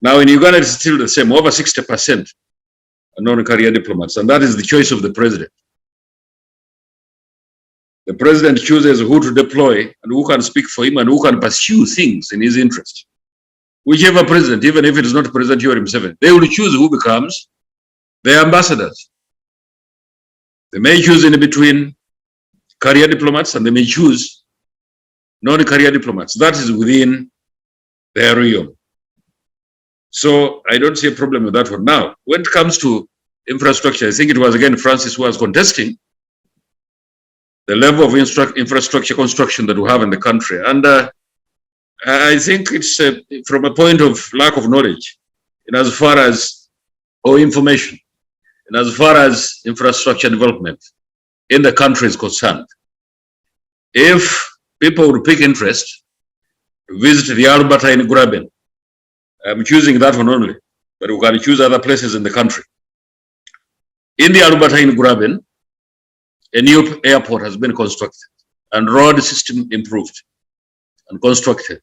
Now in Uganda, it's still the same, over 60% are non-career diplomats, and that is the choice of the president. The president chooses who to deploy and who can speak for him and who can pursue things in his interest. Whichever president, even if it is not President Yoweri Museveni, they will choose who becomes their ambassadors. They may choose in between career diplomats and they may choose non-career diplomats. That is within their realm. So I don't see a problem with that one. Now, when it comes to infrastructure, I think it was again Francis who was contesting the level of infrastructure construction that we have in the country. And I think it's from a point of lack of knowledge, in as far as, or information, in as far as infrastructure development in the country is concerned. If people would pick interest to visit the Alberta in Graben, I'm choosing that one only, but we can choose other places in the country. In the Alberta in Graben, a new airport has been constructed and road system improved and constructed.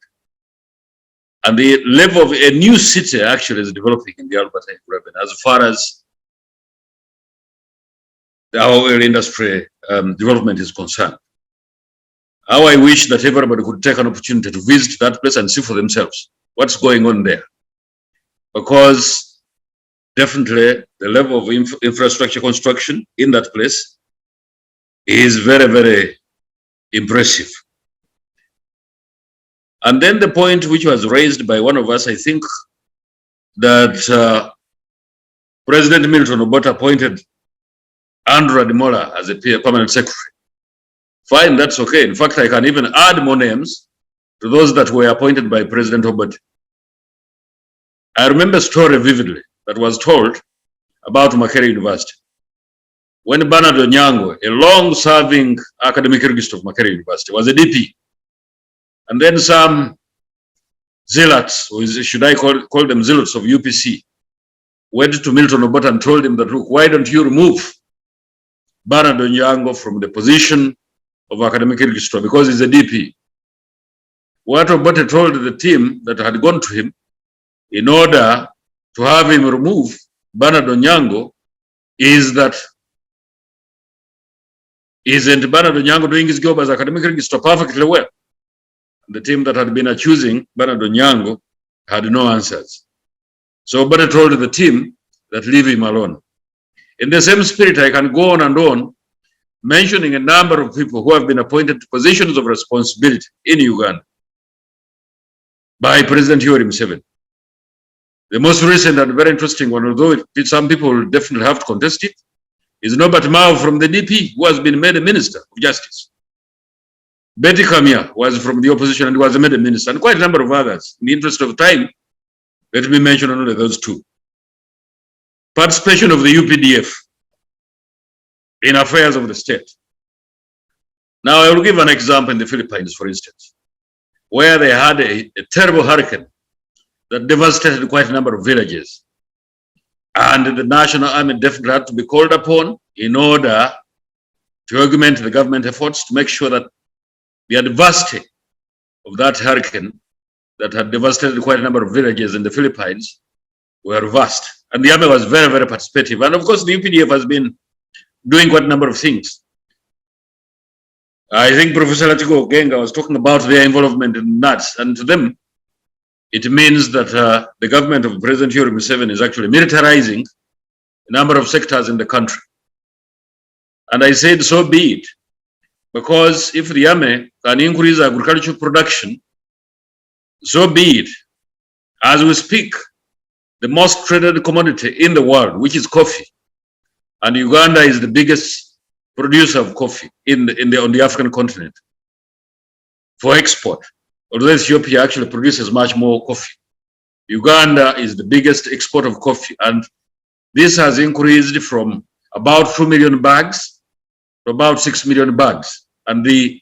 And the level of a new city actually is developing in the Alberta in Graben as far as our oil industry development is concerned. How I wish that everybody could take an opportunity to visit that place and see for themselves what's going on there. Because definitely the level of infrastructure construction in that place is very, very impressive. And then the point which was raised by one of us, I think that President Milton Obote appointed Andrew Ademola as a permanent secretary. Fine, that's okay. In fact, I can even add more names to those that were appointed by President Obote. I remember a story vividly that was told about Makerere University. When Bernard Onyango, a long-serving academic registrar of Makerere University, was a DP, and then some zealots, or should I call them zealots of UPC, went to Milton Obote and told him that, look, why don't you remove Bernard Onyango from the position of academic registrar because he's a DP. What Obote told the team that had gone to him in order to have him remove Bernard Onyango is that isn't Bernard Onyango doing his job as academic registrar perfectly well? The team that had been accusing Bernard Onyango had no answers. So Obote told the team that leave him alone. In the same spirit, I can go on, mentioning a number of people who have been appointed to positions of responsibility in Uganda by President Yoweri Museveni. The most recent and very interesting one, although some people will definitely have to contest it, is Norbert Mao from the DP, who has been made a minister of justice. Betty Kamya was from the opposition and was made a minister, and quite a number of others. In the interest of time, let me mention only those two. Participation of the UPDF in affairs of the state. Now, I will give an example in the Philippines, for instance, where they had a terrible hurricane that devastated quite a number of villages. And the National Army definitely had to be called upon in order to augment the government efforts to make sure that the adversity of that hurricane that had devastated quite a number of villages in the Philippines were reversed. And the army was very, very participative. And of course, the UPDF has been doing quite a number of things. I think Professor Latigo Ogenga was talking about their involvement in that. And to them, it means that the government of President Yoweri Museveni is actually militarizing a number of sectors in the country. And I said, so be it. Because if the army can increase agricultural production, so be it. As we speak, the most traded commodity in the world, which is coffee, and Uganda is the biggest producer of coffee on the African continent for export. Although Ethiopia actually produces much more coffee, Uganda is the biggest exporter of coffee, and this has increased from about 2 million bags to about 6 million bags. And the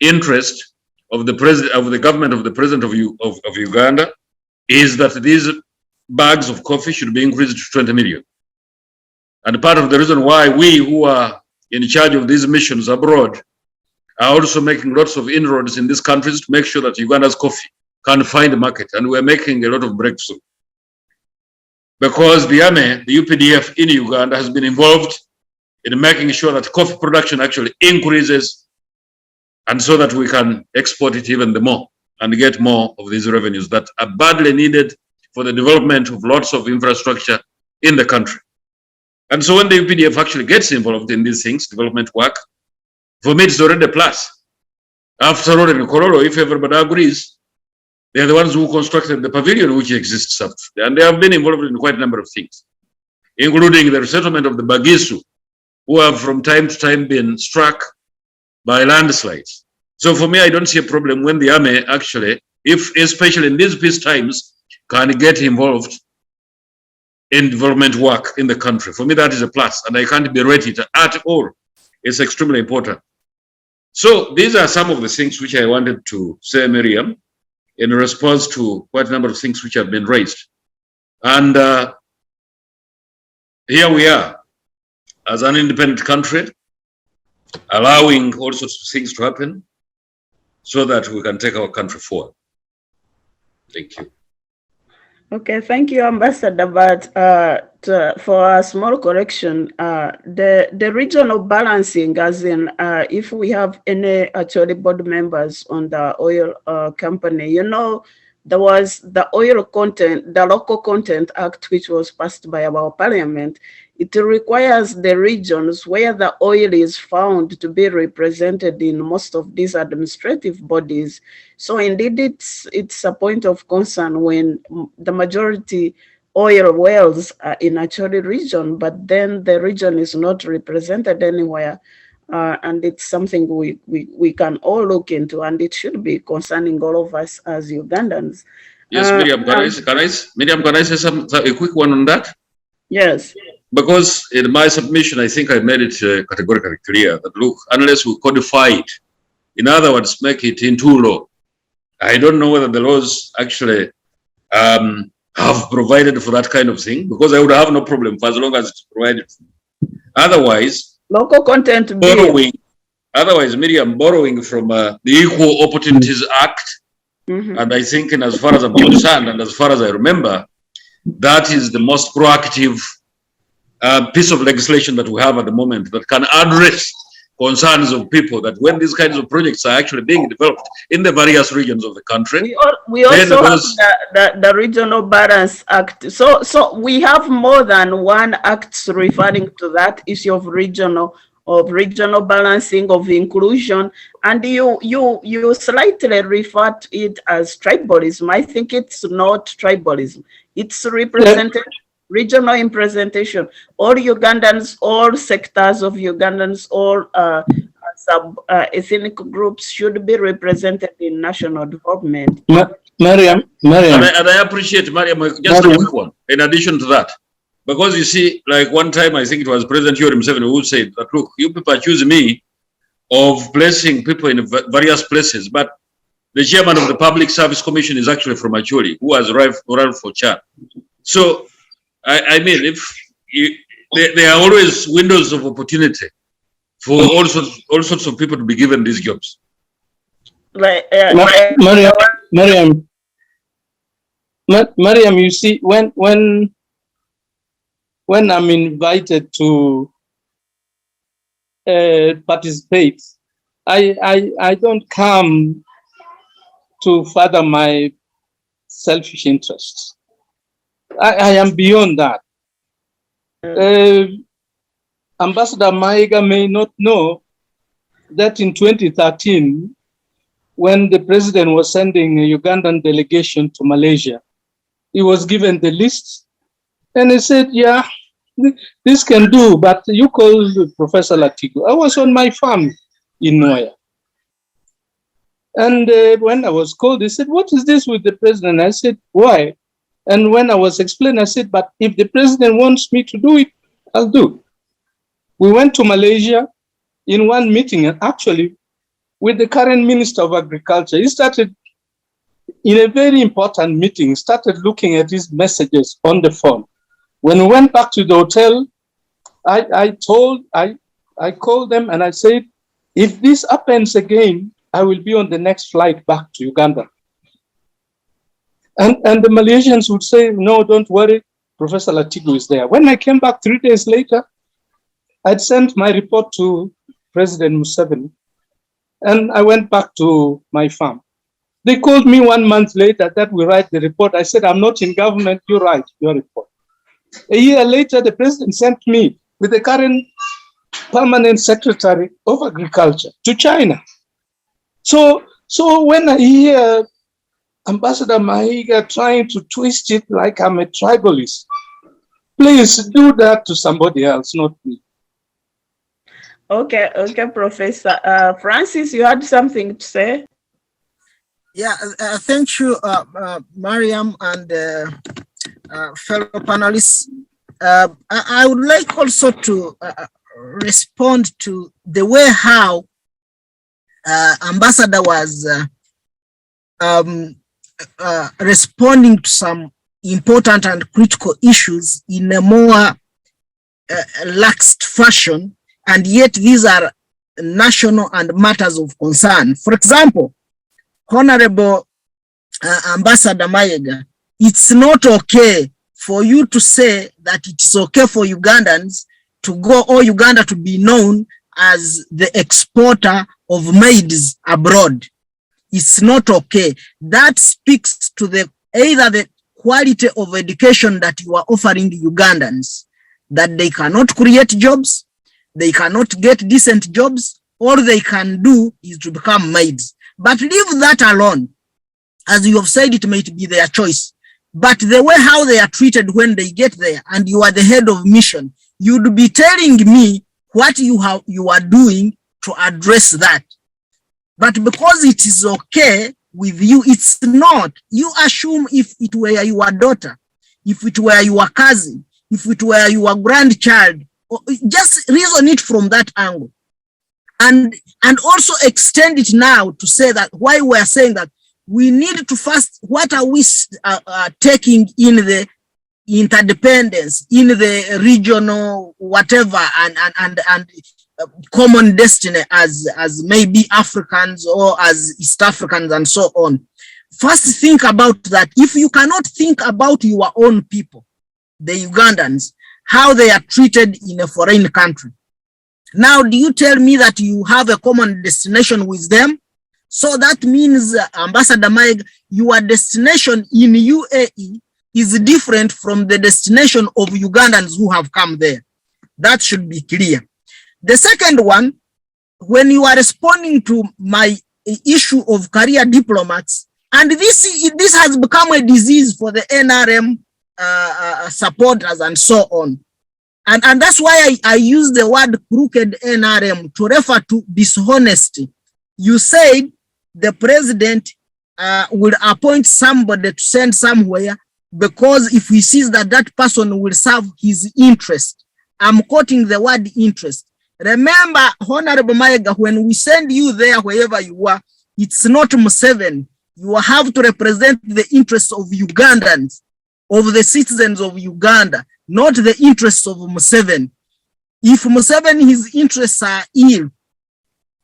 interest of the president, of the government of the president of Uganda, is that these bags of coffee should be increased to 20 million. And part of the reason why we who are in charge of these missions abroad are also making lots of inroads in these countries to make sure that Uganda's coffee can find a market. And we're making a lot of breakthrough. Because the army, the UPDF in Uganda, has been involved in making sure that coffee production actually increases, and so that we can export it even more and get more of these revenues that are badly needed for the development of lots of infrastructure in the country. And so when the UPDF actually gets involved in these things, development work, for me it's already a plus. After all, in Kororo, if everybody agrees, they are the ones who constructed the pavilion which exists up there. And they have been involved in quite a number of things, including the resettlement of the Bagisu, who have from time to time been struck by landslides. So for me, I don't see a problem when the army actually, if especially in these peace times, can get involved in development work in the country. For me, that is a plus, and I can't berate it at all. It's extremely important. So these are some of the things which I wanted to say, Miriam, in response to quite a number of things which have been raised. And here we are, as an independent country, allowing all sorts of things to happen so that we can take our country forward. Thank you. Okay, thank you, Ambassador. But for a small correction, the regional balancing, as in if we have any actually board members on the oil company, you know, there was the oil content, the Local Content Act, which was passed by our parliament. It requires the regions where the oil is found to be represented in most of these administrative bodies. So indeed, it's a point of concern when the majority oil wells are in actually region, but then the region is not represented anywhere. And it's something we can all look into, and it should be concerning all of us as Ugandans. Yes, Miriam, can I say a quick one on that? Yes. Because in my submission, I think I made it categorically clear that, look, unless we codify it, in other words, make it into law, I don't know whether the laws actually have provided for that kind of thing, because I would have no problem for as long as it's provided. Otherwise, local content borrowing, otherwise, Miriam, borrowing from the Equal Opportunities Act, and I think, in as far as I'm concerned, and as far as I remember, that is the most proactive piece of legislation that we have at the moment that can address concerns of people, that when these kinds of projects are actually being developed in the various regions of the country. We also have the Regional Balance Act. So we have more than one act referring to that issue of regional balancing, of inclusion, and you slightly refer to it as tribalism. I think it's not tribalism. It's represented. Regional representation. All Ugandans, all sectors of Ugandans, all ethnic groups should be represented in national development. Miriam. And I appreciate, Miriam, just a quick one, in addition to that. Because you see, like one time, I think it was President Yoweri Museveni who said that, look, you people accuse me of placing people in various places, but the chairman of the Public Service Commission is actually from Acholi, who has arrived for Chad. So I mean, if there are always windows of opportunity for all sorts of people to be given these jobs. Miriam, you see, when I'm invited to participate, I don't come to further my selfish interests. I am beyond that. Ambassador Mayega may not know that in 2013, when the president was sending a Ugandan delegation to Malaysia, he was given the list and he said, yeah, this can do, but you call Professor Latigo. I was on my farm in Noya. And when I was called, he said, what is this with the president? I said, why? And when I was explained, I said, but if the president wants me to do it, I'll do. We went to Malaysia in one meeting, and actually with the current Minister of Agriculture, he started in a very important meeting, started looking at his messages on the phone. When we went back to the hotel, I called them and I said, if this happens again, I will be on the next flight back to Uganda. And the Malaysians would say, no, don't worry, Professor Latigo is there. When I came back 3 days later, I'd sent my report to President Museveni, and I went back to my farm. They called me 1 month later that we write the report. I said, I'm not in government, you write your report. A year later, the president sent me with the current permanent secretary of agriculture to China. So when I hear Ambassador Mayega trying to twist it like I'm a tribalist, please do that to somebody else, not me. Okay, Professor. Francis, you had something to say? Yeah, thank you, Miriam and fellow panelists. I would like also to respond to the way how Ambassador was responding to some important and critical issues in a more laxed fashion, and yet these are national and matters of concern. For example, Honorable Ambassador Mayega, it's not okay for you to say that it's okay for Ugandans to go, or Uganda to be known as the exporter of maize abroad. It's not okay. That speaks to either the quality of education that you are offering Ugandans, that they cannot create jobs, they cannot get decent jobs, all they can do is to become maids. But leave that alone. As you have said, it might be their choice. But the way how they are treated when they get there, and you are the head of mission, you'd be telling me what you are doing to address that. But because it is okay with you, it's not. You assume if it were your daughter, if it were your cousin, if it were your grandchild, just reason it from that angle. And also extend it now to say that why we are saying that we need to first, what are we taking in the interdependence, in the regional whatever, and common destiny as maybe Africans or as East Africans and so on. First think about that. If you cannot think about your own people, the Ugandans, how they are treated in a foreign country. Now, do you tell me that you have a common destination with them? So that means, Ambassador Mayega, your destination in UAE is different from the destination of Ugandans who have come there. That should be clear. The second one, when you are responding to my issue of career diplomats, and this has become a disease for the NRM supporters and so on. And that's why I use the word crooked NRM to refer to dishonesty. You said the president will appoint somebody to send somewhere because if he sees that that person will serve his interest. I'm quoting the word interest. Remember, Honorable Mayega, when we send you there, wherever you are, it's not Museveni. You have to represent the interests of Ugandans. of the citizens of Uganda, not the interests of Museveni. If Museveni, his interests are ill,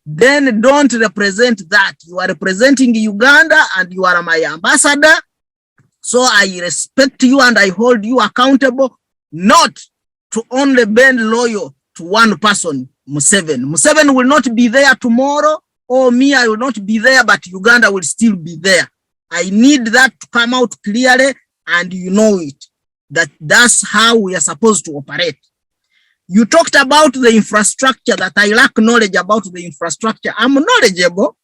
then don't represent that. You are representing Uganda and you are my ambassador. So I respect you and I hold you accountable, not to only bend loyal to one person, Museveni. Museveni will not be there tomorrow, or me, I will not be there, but Uganda will still be there. I need that to come out clearly, and you know it. That's how we are supposed to operate. You talked about the infrastructure, that I lack knowledge about the infrastructure. I'm knowledgeable.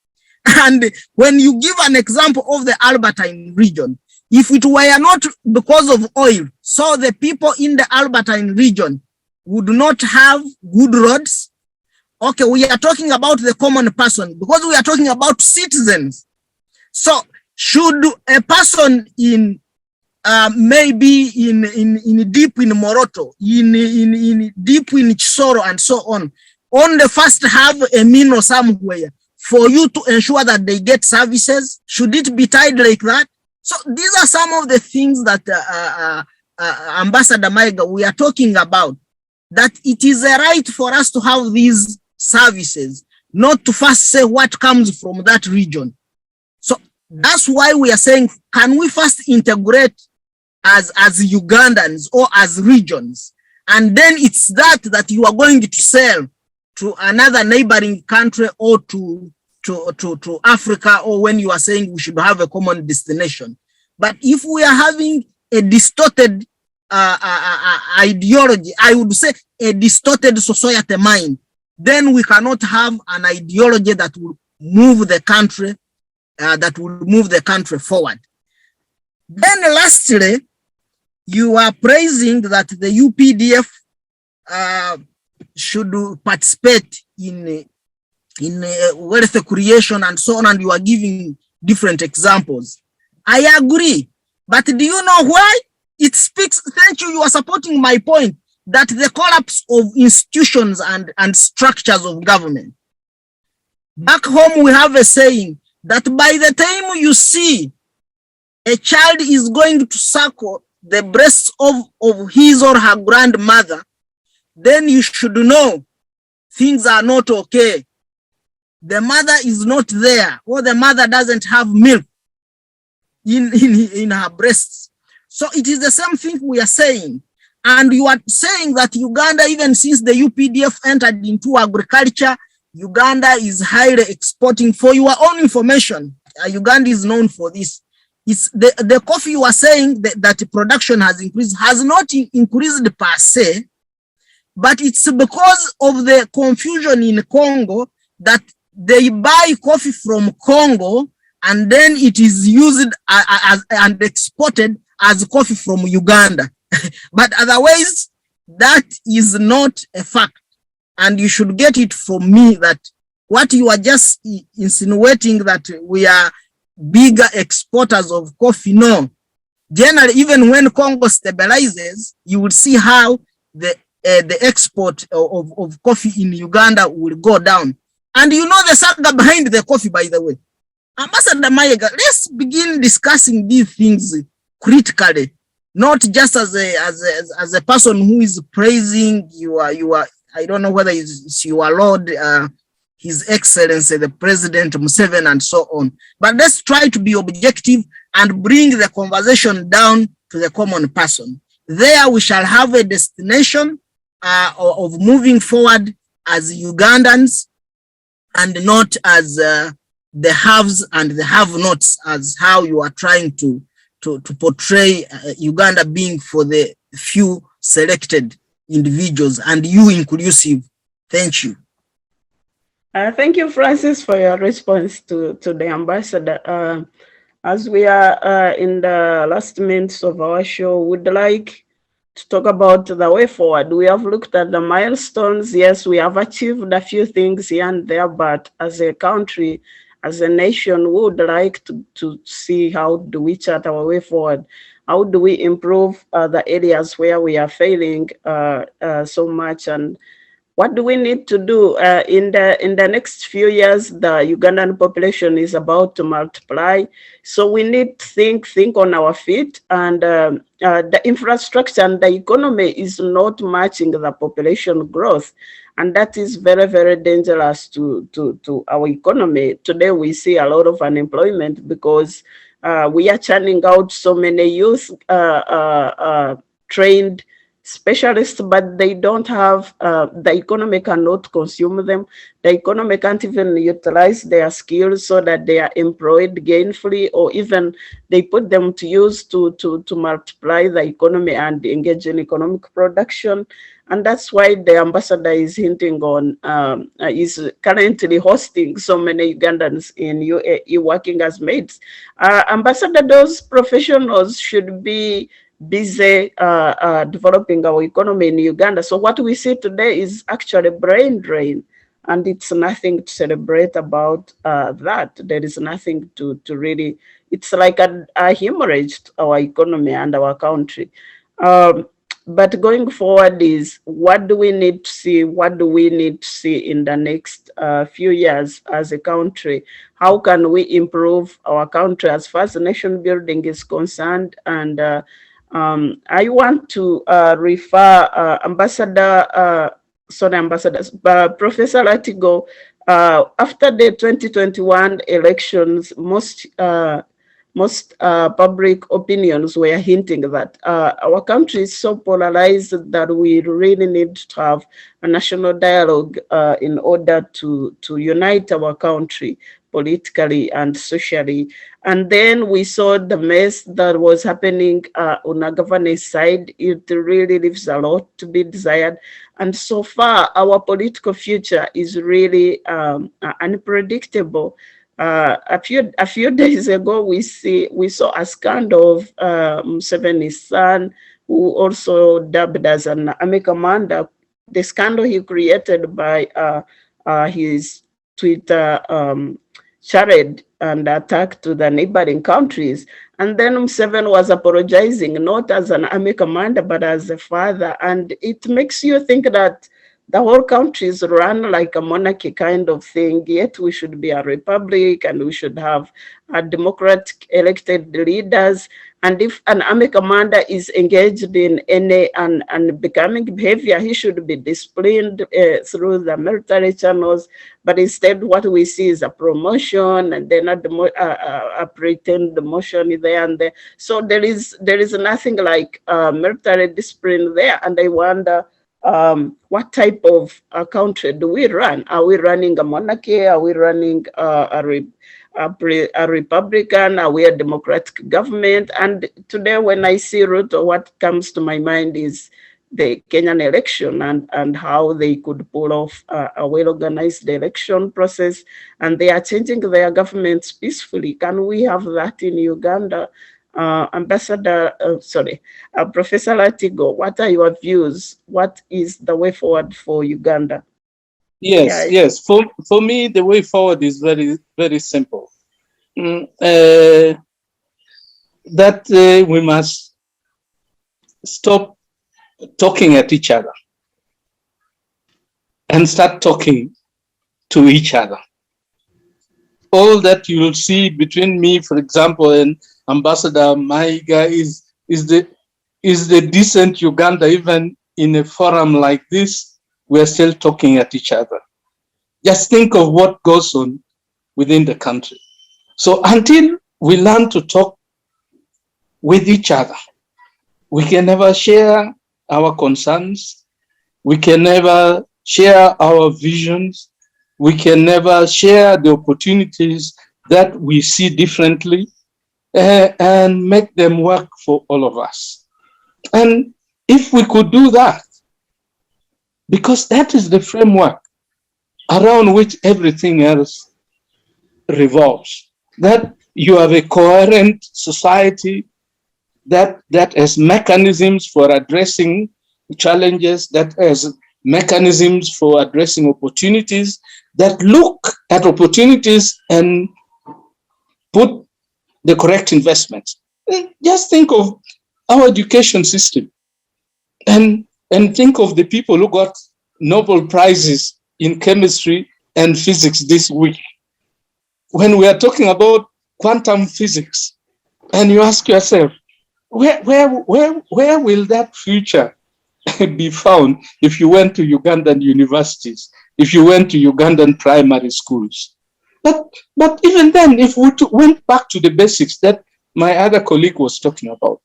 And when you give an example of the Albertine region, if it were not because of oil, so the people in the Albertine region would not have good roads. Okay, we are talking about the common person because we are talking about citizens. So should a person in maybe in deep in Moroto, in deep in Chisoro and so on the first have a mean somewhere for you to ensure that they get services? Should it be tied like that? So these are some of the things that Ambassador Mayega, we are talking about, that it is a right for us to have these services, not to first say what comes from that region. So that's why we are saying, can we first integrate as Ugandans or as regions? And then it's that you are going to sell to another neighboring country or to Africa, or when you are saying we should have a common destination. But if we are having a distorted ideology, I would say a distorted society mind, then we cannot have an ideology that will move the country, forward. Then lastly, you are praising that the UPDF should participate in wealth creation and so on, and you are giving different examples. I agree, but do you know why? It speaks, thank you, you are supporting my point, that the collapse of institutions and structures of government. Back home we have a saying that by the time you see a child is going to suckle the breasts of his or her grandmother, then you should know things are not okay. The mother is not there, or the mother doesn't have milk in her breasts. So it is the same thing we are saying. And you are saying that Uganda, even since the UPDF entered into agriculture, Uganda is highly exporting. For your own information, Uganda is known for this. It's the coffee you are saying that production has increased, has not increased per se, but it's because of the confusion in Congo that they buy coffee from Congo and then it is used and exported as coffee from Uganda. But otherwise, that is not a fact. And you should get it from me that what you are just insinuating that we are bigger exporters of coffee, no. Generally, even when Congo stabilizes, you will see how the export of coffee in Uganda will go down. And you know the saga behind the coffee, by the way. Ambassador Mayega, let's begin discussing these things critically, not just as a person who is praising you are I don't know whether it's your Lord, His Excellency, the President Museveni, and so on. But let's try to be objective and bring the conversation down to the common person. There we shall have a destination of moving forward as Ugandans, and not as the haves and the have-nots, as how you are trying to portray Uganda being for the few selected individuals, and you inclusive. Thank you. Thank you, Francis, for your response to the ambassador. As we are in the last minutes of our show, would like to talk about the way forward. We have looked at the milestones. Yes, we have achieved a few things here and there, but as a country, as a nation, we would like to see how do we chart our way forward. How do we improve the areas where we are failing so much? And What do we need to do in the next few years? The Ugandan population is about to multiply, so we need to think on our feet, and the infrastructure and the economy is not matching the population growth, and that is very, very dangerous to our economy. Today we see a lot of unemployment because we are churning out so many youth trained specialists, but they don't have, the economy cannot consume them. The economy can't even utilize their skills so that they are employed gainfully, or even they put them to use to multiply the economy and engage in economic production. And that's why the ambassador is hinting on, is currently hosting so many Ugandans in UAE working as maids. Ambassador, those professionals should be busy developing our economy in Uganda. So what we see today is actually brain drain, and it's nothing to celebrate about that. There is nothing to really, it's like a hemorrhage to our economy and our country. But going forward is, what do we need to see? What do we need to see in the next few years as a country? How can we improve our country as far as nation building is concerned? And I want to refer Professor Latigo. After the 2021 elections, most public opinions were hinting that our country is so polarized that we really need to have a national dialogue in order to unite our country politically and socially. And then we saw the mess that was happening on our governance side. It really leaves a lot to be desired. And so far, our political future is really unpredictable. A few days ago, we saw a scandal of Museveni's son, who also dubbed as an army commander. The scandal he created by his Twitter charade and attack to the neighboring countries. And then Museveni was apologizing, not as an army commander, but as a father. And it makes you think that the whole country is run like a monarchy kind of thing, yet we should be a republic and we should have a democratic elected leaders. And if an army commander is engaged in any unbecoming behavior, he should be disciplined through the military channels. But instead, what we see is a promotion, and then a pretend demotion there and there. So there is nothing like military discipline there. And I wonder, what type of country do we run? Are we running a monarchy? Are we running a Republican? Are we a democratic government? And today, when I see Ruto, what comes to my mind is the Kenyan election and how they could pull off a well-organized election process, and they are changing their governments peacefully. Can we have that in Uganda? Professor Latigo, what are your views? What is the way forward for Uganda? Yes. For me, the way forward is very, very simple. That we must stop talking at each other and start talking to each other. All that you will see between me, for example, and Ambassador Mayega is the decent Uganda. Even in a forum like this, we're still talking at each other. Just think of what goes on within the country. So until we learn to talk with each other, we can never share our concerns. We can never share our visions. We can never share the opportunities that we see differently and make them work for all of us. And if we could do that, because that is the framework around which everything else revolves, that you have a coherent society that has mechanisms for addressing challenges, that has mechanisms for addressing opportunities, that look at opportunities and put the correct investments. Just think of our education system and think of the people who got Nobel Prizes in chemistry and physics this week. When we are talking about quantum physics, and you ask yourself, where will that future be found if you went to Ugandan universities, if you went to Ugandan primary schools? But even then, if we went back to the basics that my other colleague was talking about,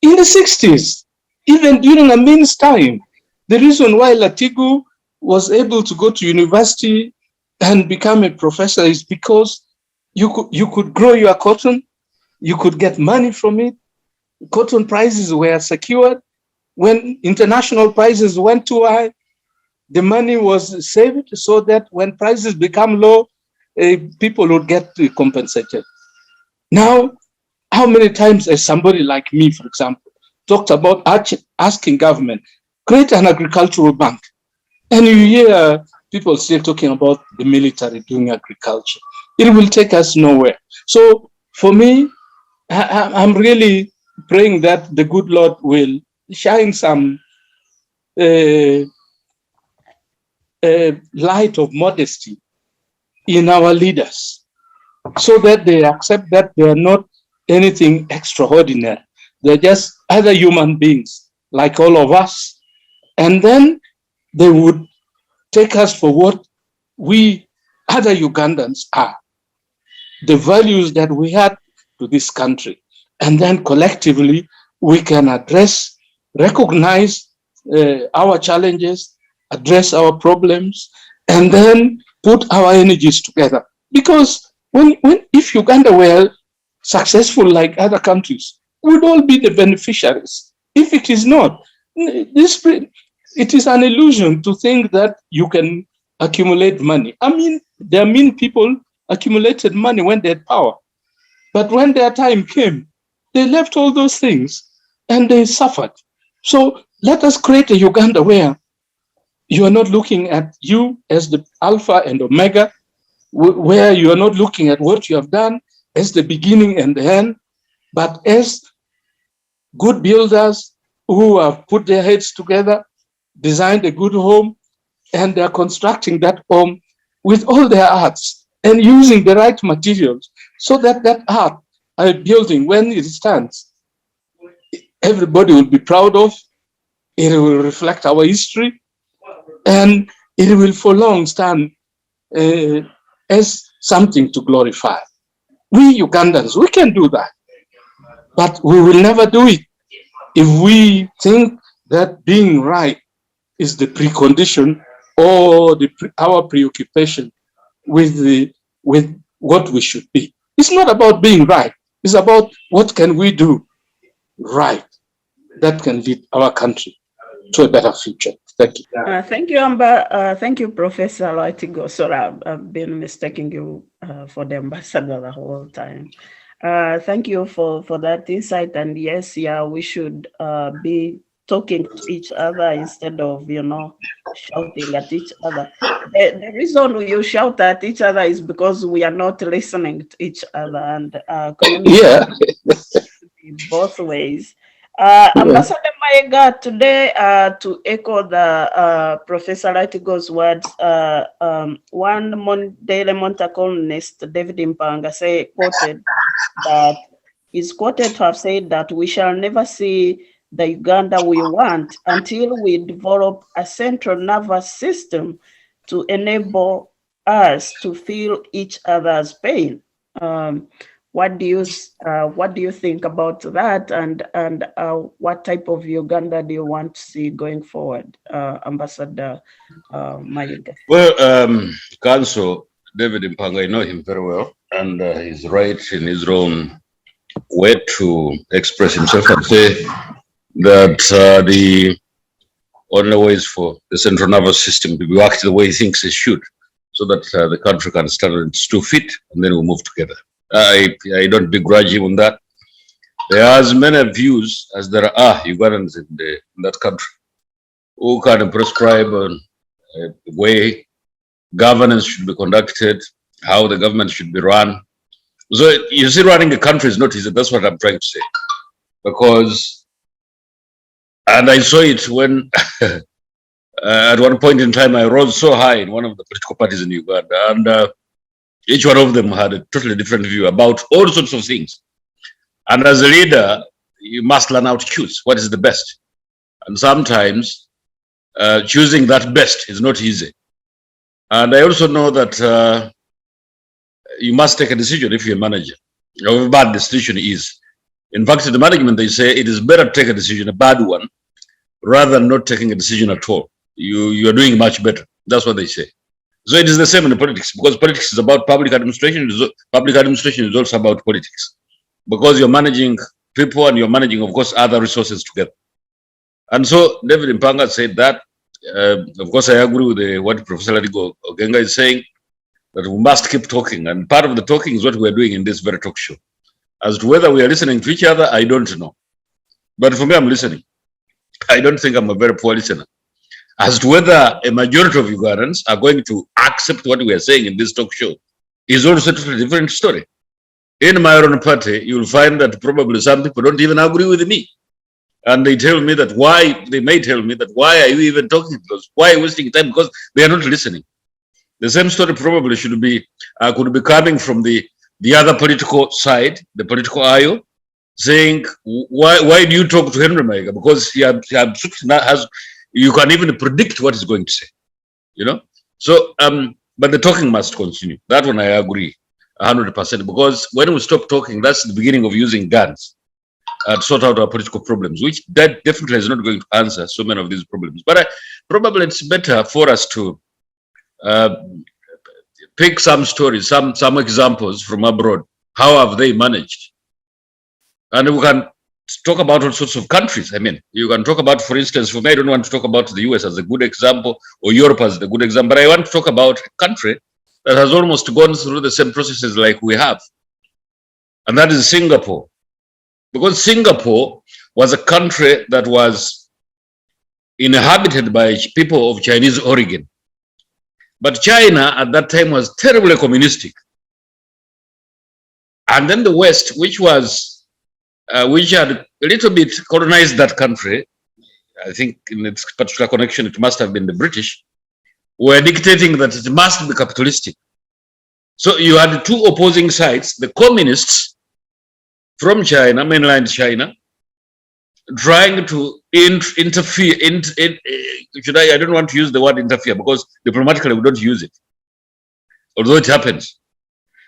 in the 60s, even during Amin's time, the reason why Latigo was able to go to university and become a professor is because you could grow your cotton, you could get money from it. Cotton prices were secured. When international prices went too high, the money was saved so that when prices become low, people would get compensated. Now, how many times has somebody like me, for example, talked about asking government, create an agricultural bank? And you hear people still talking about the military doing agriculture. It will take us nowhere. So for me, I'm really praying that the good Lord will shine some light of modesty in our leaders so that they accept that they are not anything extraordinary. They're just other human beings like all of us. And then they would take us for what we other Ugandans are, the values that we had to this country. And then collectively, we can address, recognize our challenges, address our problems, and then put our energies together. Because if Uganda were successful like other countries, we'd all be the beneficiaries. If it is not, it is an illusion to think that you can accumulate money. I mean, there are mean people accumulated money when they had power. But when their time came, they left all those things and they suffered. So let us create a Uganda where you are not looking at you as the alpha and omega, where you are not looking at what you have done as the beginning and the end, but as good builders who have put their heads together, designed a good home, and they're constructing that home with all their arts and using the right materials so that that art, a building, when it stands, everybody will be proud of, it will reflect our history, and it will for long stand as something to glorify. We Ugandans, we can do that, but we will never do it if we think that being right is the precondition or our preoccupation with what we should be. It's not about being right. It's about what can we do right that can lead our country to a better future. Thank you. Thank you, Amber. Thank you, Professor Latigo. Sorry, I've been mistaking you for the ambassador the whole time. Thank you for that insight. And yes, yeah, we should be talking to each other instead of, shouting at each other. The reason you shout at each other is because we are not listening to each other, and communication both ways. Ambassador Mayega, today, to echo the Professor Latigo's words, one Daily Monitor columnist, David Mpanga, is quoted to have said that we shall never see the Uganda we want until we develop a central nervous system to enable us to feel each other's pain. What do you think about that, and what type of Uganda do you want to see going forward, Ambassador Mayega? Well, Council David Mpanga, I know him very well, and he's right in his own way to express himself and say that the only way is for the central nervous system to be acting the way he thinks it should, so that the country can stand on its 2 feet, and then we'll move together. I don't begrudge him on that. There are as many views as there are Ugandans in that country who can prescribe on the way governance should be conducted, how the government should be run. So you see, running a country is not easy. That's what I'm trying to say. Because, and I saw it when At one point in time, I rose so high in one of the political parties in Uganda, and each one of them had a totally different view about all sorts of things. And as a leader, you must learn how to choose what is the best. And sometimes choosing that best is not easy. And I also know that you must take a decision if you're a manager. However bad the decision is. In fact, in the management, they say it is better to take a decision, a bad one, rather than not taking a decision at all. You are doing much better. That's what they say. So it is the same in the politics, because politics is about public administration. Public administration is also about politics, because you're managing people and you're managing, of course, other resources together. And so David Mpanga said that. Of course, I agree with what Professor Latigo Ogenga is saying, that we must keep talking. And part of the talking is what we're doing in this very talk show. As to whether we are listening to each other, I don't know. But for me, I'm listening. I don't think I'm a very poor listener. As to whether a majority of Ugandans are going to accept what we are saying in this talk show is also a totally different story. In my own party, you'll find that probably some people don't even agree with me. And they tell me that they may tell me that why are you even talking to us? Why are you wasting time? Because they are not listening. The same story probably could be coming from the other political side, the political aisle, saying, why do you talk to Henry Mayega? Because you can even predict what he's going to say, you know? So, but the talking must continue. That one I agree 100%, because when we stop talking, that's the beginning of using guns to sort out our political problems, which that definitely is not going to answer so many of these problems. But probably it's better for us to pick some stories, some examples from abroad. How have they managed? And we can talk about all sorts of countries. I mean, you can talk about, for instance, for me, I don't want to talk about the US as a good example or Europe as the good example, but I want to talk about a country that has almost gone through the same processes like we have. And that is Singapore. Because Singapore was a country that was inhabited by people of Chinese origin. But China at that time was terribly communistic. And then the West, which had a little bit colonized that country, I think in its particular connection, it must have been the British, were dictating that it must be capitalistic. So you had two opposing sides, the communists from China, mainland China, trying to interfere, I don't want to use the word interfere because diplomatically we don't use it, although it happens.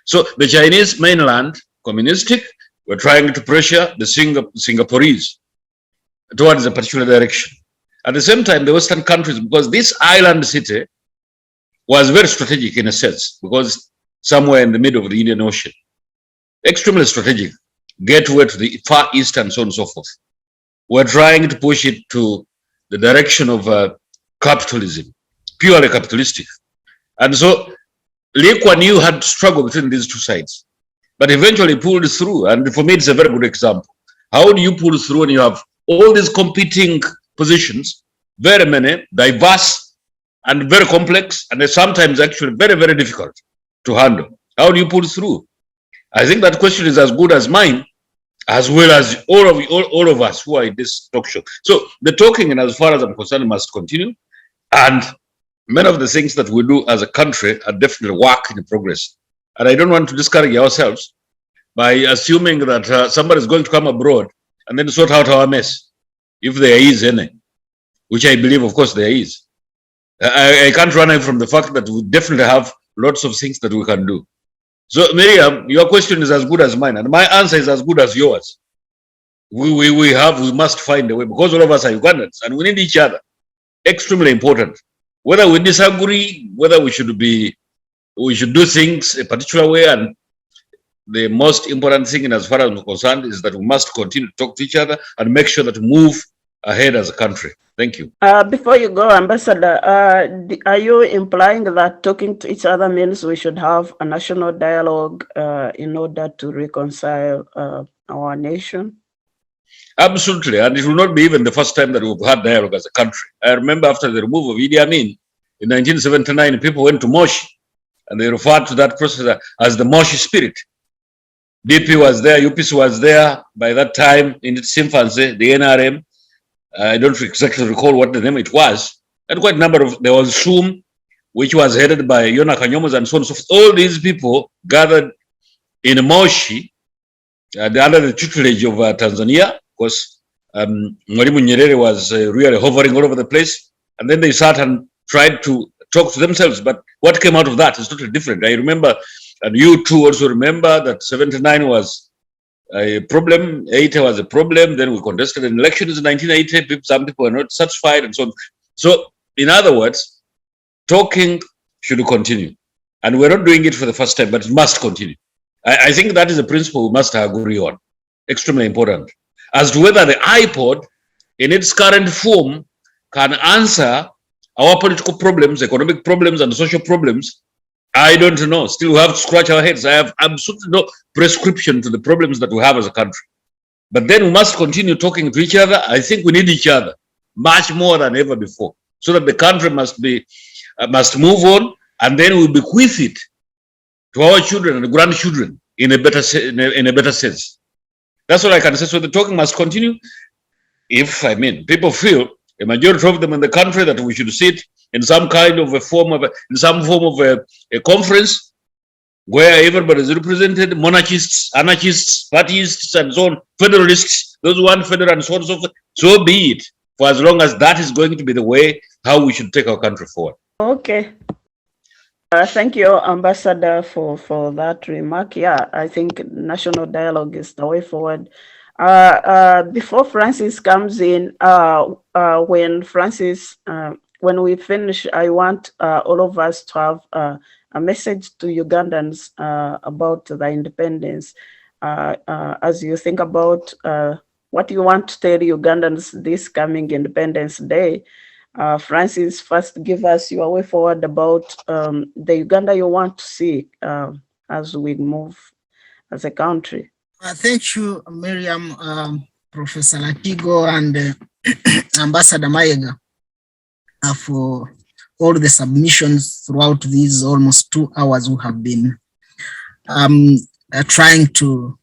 So the Chinese mainland, communistic, were trying to pressure the Singaporeans towards a particular direction. At the same time, the Western countries, because this island city was very strategic in a sense, because somewhere in the middle of the Indian Ocean, extremely strategic, gateway to the Far East and so on and so forth. We're trying to push it to the direction of capitalism, purely capitalistic. And so Lee Kuan Yew had to struggle between these two sides, but eventually pulled through. And for me, it's a very good example. How do you pull through when you have all these competing positions, very many, diverse, and very complex, and sometimes actually very, very difficult to handle? How do you pull through? I think that question is as good as mine, as well as all of us who are in this talk show. So the talking, and as far as I'm concerned, must continue. And many of the things that we do as a country are definitely work in progress. And I don't want to discourage ourselves by assuming that somebody is going to come abroad and then sort out our mess, if there is any, which I believe, of course, there is. I can't run away from the fact that we definitely have lots of things that we can do. So, Miriam, your question is as good as mine, and my answer is as good as yours. We must find a way, because all of us are Ugandans, and we need each other. Extremely important. Whether we disagree, whether we should do things a particular way, and the most important thing, and as far as I'm concerned, is that we must continue to talk to each other and make sure that we move ahead as a country. Thank you. Before you go, Ambassador, are you implying that talking to each other means we should have a national dialogue in order to reconcile our nation? Absolutely, and it will not be even the first time that we've had dialogue as a country. I remember after the removal of Idi Amin in 1979, people went to Moshi, and they referred to that process as the Moshi spirit. DP was there, UPC was there by that time in its infancy, the NRM. I don't exactly recall what the name it was, and quite a number of, there was SUM, which was headed by Yona Kanyomos and so on and so forth. All these people gathered in Moshi, under the tutelage of Tanzania, because Mwalimu Nyerere was really hovering all over the place. And then they sat and tried to talk to themselves. But what came out of that is totally different. I remember, and you too also remember, that 79 was a problem, 80 was a problem. Then we contested an elections in 1980. Some people were not satisfied and so on. So, in other words, talking should continue. And we're not doing it for the first time, but it must continue. I think that is a principle we must agree on. Extremely important. As to whether the iPod, in its current form, can answer our political problems, economic problems, and social problems, I don't know. Still, we have to scratch our heads. I have absolutely no prescription to the problems that we have as a country. But then we must continue talking to each other. I think we need each other much more than ever before, so that the country must move on, and then we'll bequeath it to our children and grandchildren in a better sense. That's what I can say. So the talking must continue. If, I mean, people feel, a majority of them in the country, that we should sit in some kind of a form of a conference where everybody is represented, monarchists, anarchists, partyists, and so on, federalists, those who want federal and so on and so forth. So be it, for as long as that is going to be the way how we should take our country forward. Okay. Thank you, Ambassador, for that remark. Yeah, I think national dialogue is the way forward. Before Francis comes in, when we finish, I want all of us to have a message to Ugandans about the independence. As you think about what you want to tell Ugandans this coming Independence Day, Francis, first give us your way forward about the Uganda you want to see as we move as a country. Thank you, Miriam, Professor Latigo, and Ambassador Mayega for all the submissions throughout these almost 2 hours we have been trying to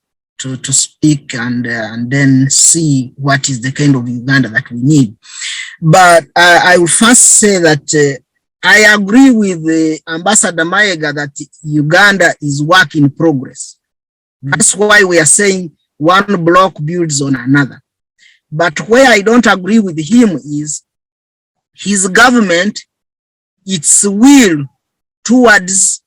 speak and then see what is the kind of Uganda that we need. But I will first say that I agree with Ambassador Mayega that Uganda is work in progress. That's why we are saying one block builds on another. But where I don't agree with him is his government, its will towards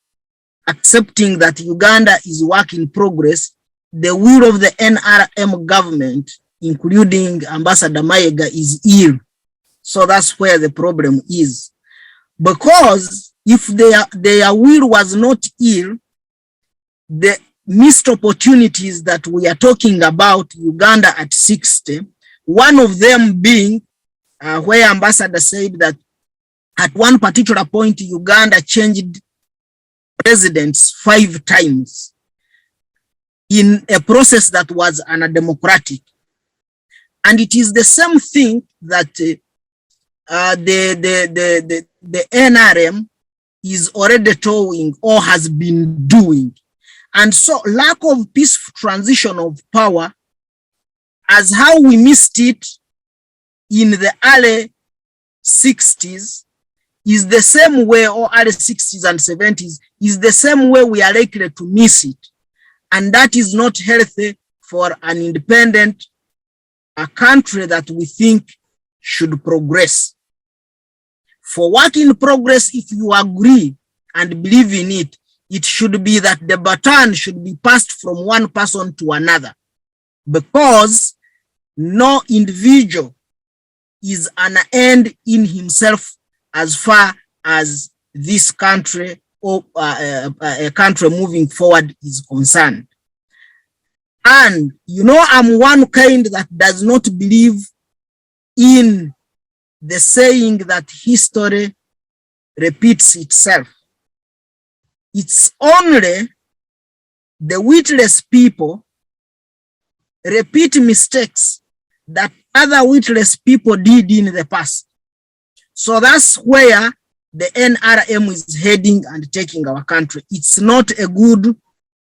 accepting that Uganda is work in progress, the will of the NRM government, including Ambassador Mayega, is ill. So that's where the problem is. Because if their will was not ill, the missed opportunities that we are talking about Uganda at 60, one of them being where Ambassador said that at one particular point, Uganda changed presidents 5 times in a process that was undemocratic. And it is the same thing that the NRM is already doing or has been doing. And so lack of peaceful transition of power, as how we missed it in the early 60s, is the same way, or early 60s and 70s, is the same way we are likely to miss it. And that is not healthy for an independent country that we think should progress. For work in progress, if you agree and believe in it, it should be that the baton should be passed from one person to another, because no individual is an end in himself as far as this country or a country moving forward is concerned. And you know, I'm one kind that does not believe in the saying that history repeats itself. It's only the witless people repeat mistakes that other witless people did in the past. So that's where the NRM is heading and taking our country. It's not a good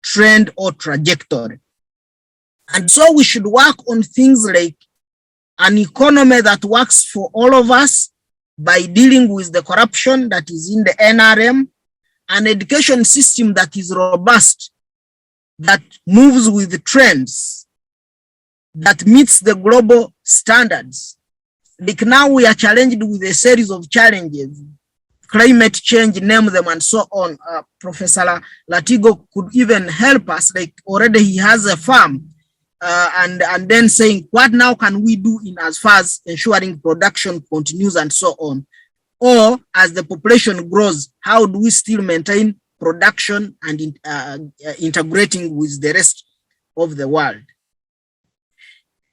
trend or trajectory. And so we should work on things like an economy that works for all of us, by dealing with the corruption that is in the NRM, an education system that is robust, that moves with the trends, that meets the global standards. Like now we are challenged with a series of challenges, climate change, name them and so on. Professor Latigo could even help us, like already he has a farm, and then saying, what now can we do in as far as ensuring production continues and so on? Or as the population grows, how do we still maintain production and integrating with the rest of the world?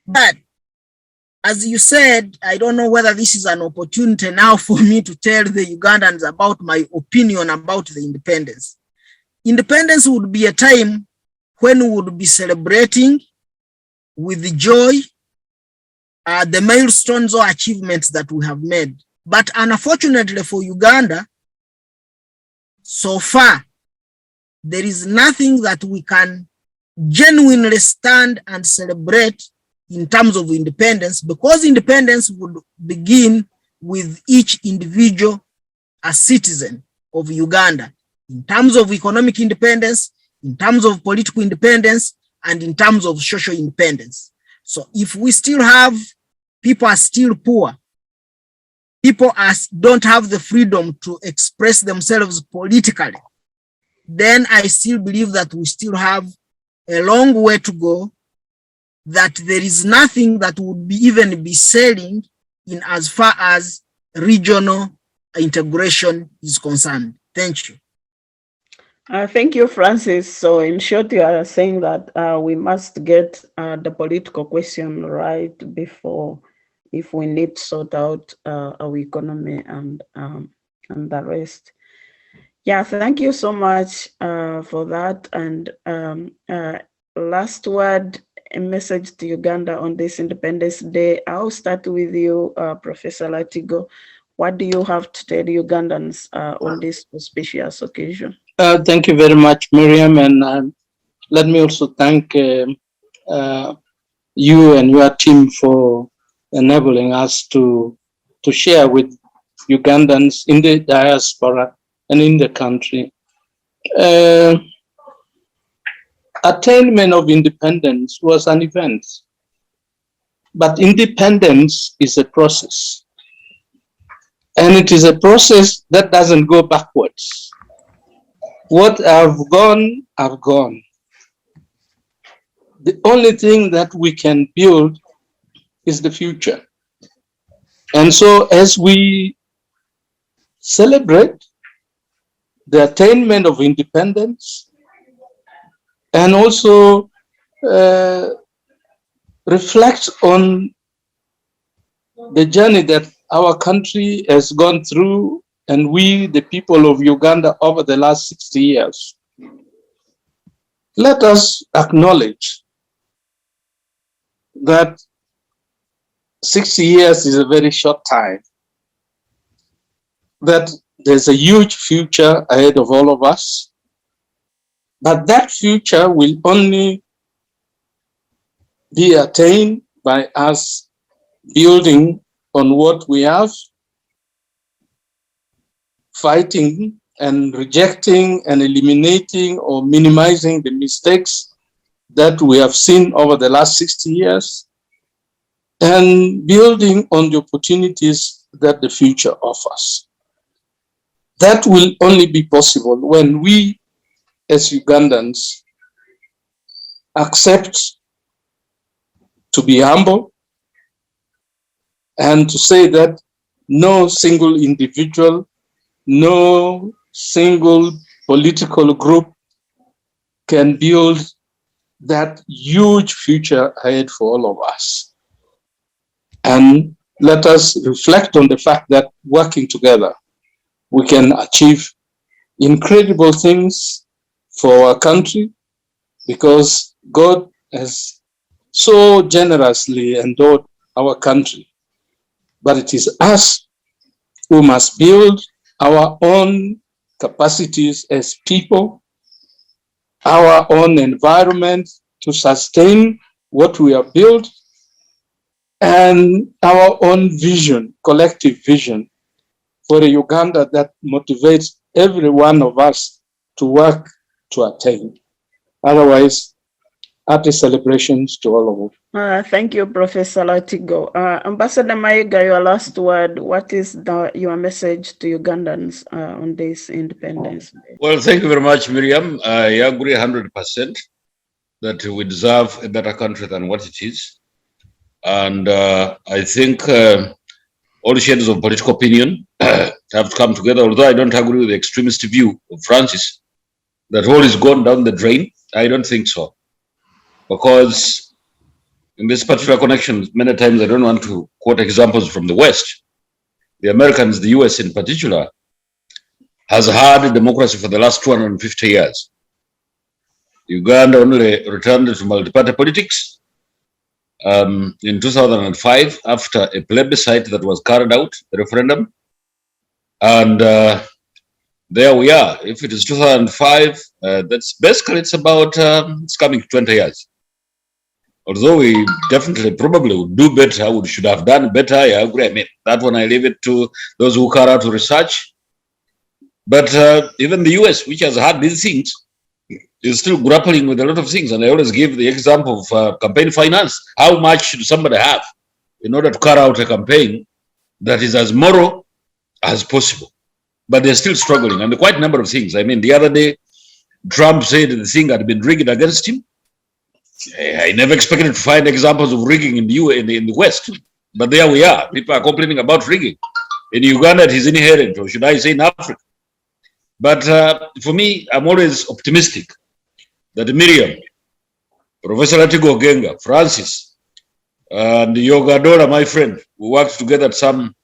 But as you said, I don't know whether this is an opportunity now for me to tell the Ugandans about my opinion about the independence. Independence would be a time when we would be celebrating with joy the milestones or achievements that we have made. But unfortunately for Uganda, so far, there is nothing that we can genuinely stand and celebrate in terms of independence, because independence would begin with each individual as citizen of Uganda, in terms of economic independence, in terms of political independence, and in terms of social independence. So if we still have, people are still poor, people don't have the freedom to express themselves politically, then I still believe that we still have a long way to go, that there is nothing that would be even be selling in as far as regional integration is concerned. Thank you. Thank you, Francis. So in short, you are saying that we must get the political question right before, if we need to sort out our economy and the rest. Yeah, thank you so much for that. And last word, a message to Uganda on this Independence Day. I'll start with you, Professor Latigo. What do you have to tell Ugandans on this auspicious occasion? Thank you very much, Miriam. And let me also thank you and your team for enabling us to share with Ugandans in the diaspora and in the country. Attainment of independence was an event, but independence is a process. And it is a process that doesn't go backwards. What have gone, have gone. The only thing that we can build is the future. And so as we celebrate the attainment of independence, and also reflect on the journey that our country has gone through, and we, the people of Uganda, over the last 60 years. Let us acknowledge that 60 years is a very short time, that there's a huge future ahead of all of us, but that future will only be attained by us building on what we have, fighting and rejecting and eliminating or minimizing the mistakes that we have seen over the last 60 years, and building on the opportunities that the future offers. That will only be possible when we, as Ugandans, accept to be humble and to say that no single individual, no single political group can build that huge future ahead for all of us. And let us reflect on the fact that working together, we can achieve incredible things for our country, because God has so generously endowed our country. But it is us who must build our own capacities as people, our own environment to sustain what we have built, and our own vision, collective vision, for a Uganda that motivates every one of us to work to attain. Otherwise, happy celebrations to all of you. Thank you, Professor Latigo. Ambassador Mayega, your last word. What is your message to Ugandans on this Independence Day? Well, thank you very much, Miriam. I agree 100% that we deserve a better country than what it is. And I think all shades of political opinion have to come together, although I don't agree with the extremist view of Francis, that all is gone down the drain. I don't think so. Because in this particular connection, many times I don't want to quote examples from the West. The Americans, the US in particular, has had democracy for the last 250 years. Uganda only returned to multi-party politics in 2005 after a plebiscite that was carried out, a referendum. And there we are. If it is 2005, that's basically, it's about, it's coming to 20 years. Although we definitely probably would do better, we should have done better, I agree. I mean, that one I leave it to those who carry out research. But even the US, which has had these things, is still grappling with a lot of things. And I always give the example of campaign finance. How much should somebody have in order to carry out a campaign that is as moral as possible? But they're still struggling, and quite a number of things. I mean, the other day, Trump said the thing had been rigged against him. I never expected to find examples of rigging in the West, but there we are. People are complaining about rigging. In Uganda, it is inherent, or should I say in Africa. But for me, I'm always optimistic that Miriam, Professor Latigo Ogenga, Francis, and Yogadora, my friend, we worked together at some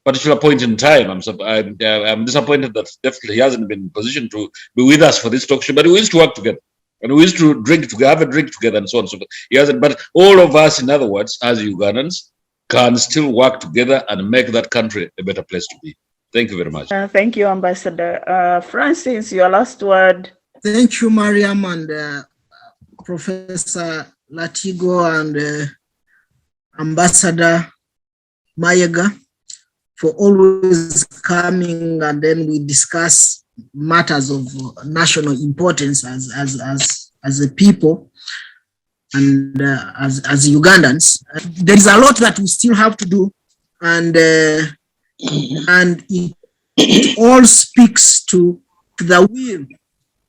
particular point in time. I'm disappointed that definitely he hasn't been in position to be with us for this talk show, but we used to work together. And we used to drink together, have a drink together, and so on and so forth. He hasn't, but all of us, in other words, as Ugandans, can still work together and make that country a better place to be. Thank you very much. Thank you, Ambassador. Francis, your last word. Thank you, Miriam, and Professor Latigo and Ambassador Mayega for always coming, and then we discuss matters of national importance as a people and as Ugandans. There is a lot that we still have to do, and it all speaks to the will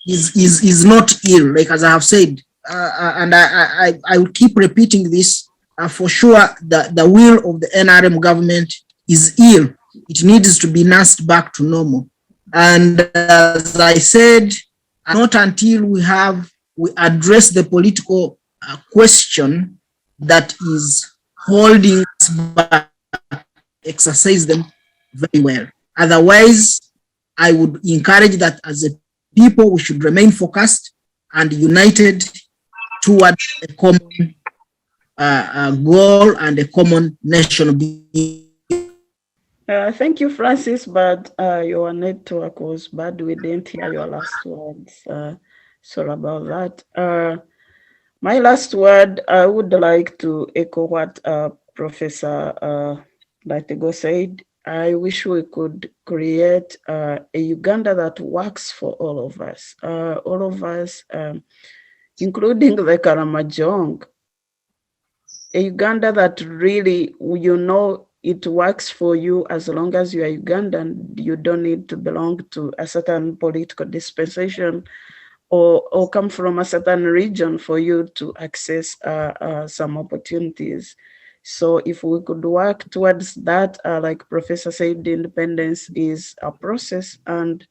is not ill, like as I have said, and I will keep repeating this. For sure, the will of the NRM government is ill. It needs to be nursed back to normal. And as I said, not until we address the political question that is holding us back, exercise them very well. Otherwise, I would encourage that as a people, we should remain focused and united toward a common goal and a common national being. Thank you, Francis, but your network was bad. We didn't hear your last words. Sorry about that. My last word, I would like to echo what Professor Latigo said. I wish we could create a Uganda that works for all of us, including the Karamajong. A Uganda that really, it works for you as long as you are Ugandan. You don't need to belong to a certain political dispensation or come from a certain region for you to access some opportunities. So if we could work towards that, like Professor said, independence is a process, and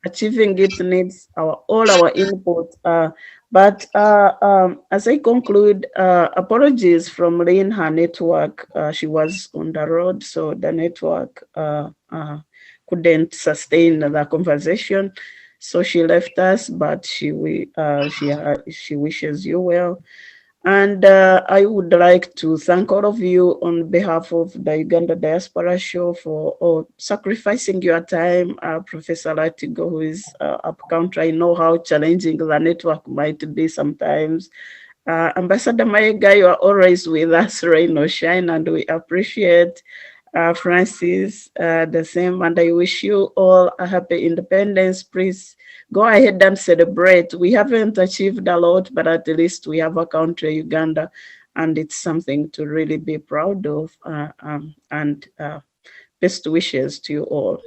achieving it needs all our input. But as I conclude, apologies from Lynn, her network, she was on the road, so the network couldn't sustain the conversation. So she left us, but she wishes you well. And I would like to thank all of you on behalf of the Uganda Diaspora Show for sacrificing your time. Professor Latigo, who is up country, I know how challenging the network might be sometimes. Ambassador Mayega, you are always with us, rain or shine, and we appreciate. Francis, the same, and I wish you all a happy independence. Please go ahead and celebrate. We haven't achieved a lot, but at least we have a country, Uganda, and it's something to really be proud of. And best wishes to you all.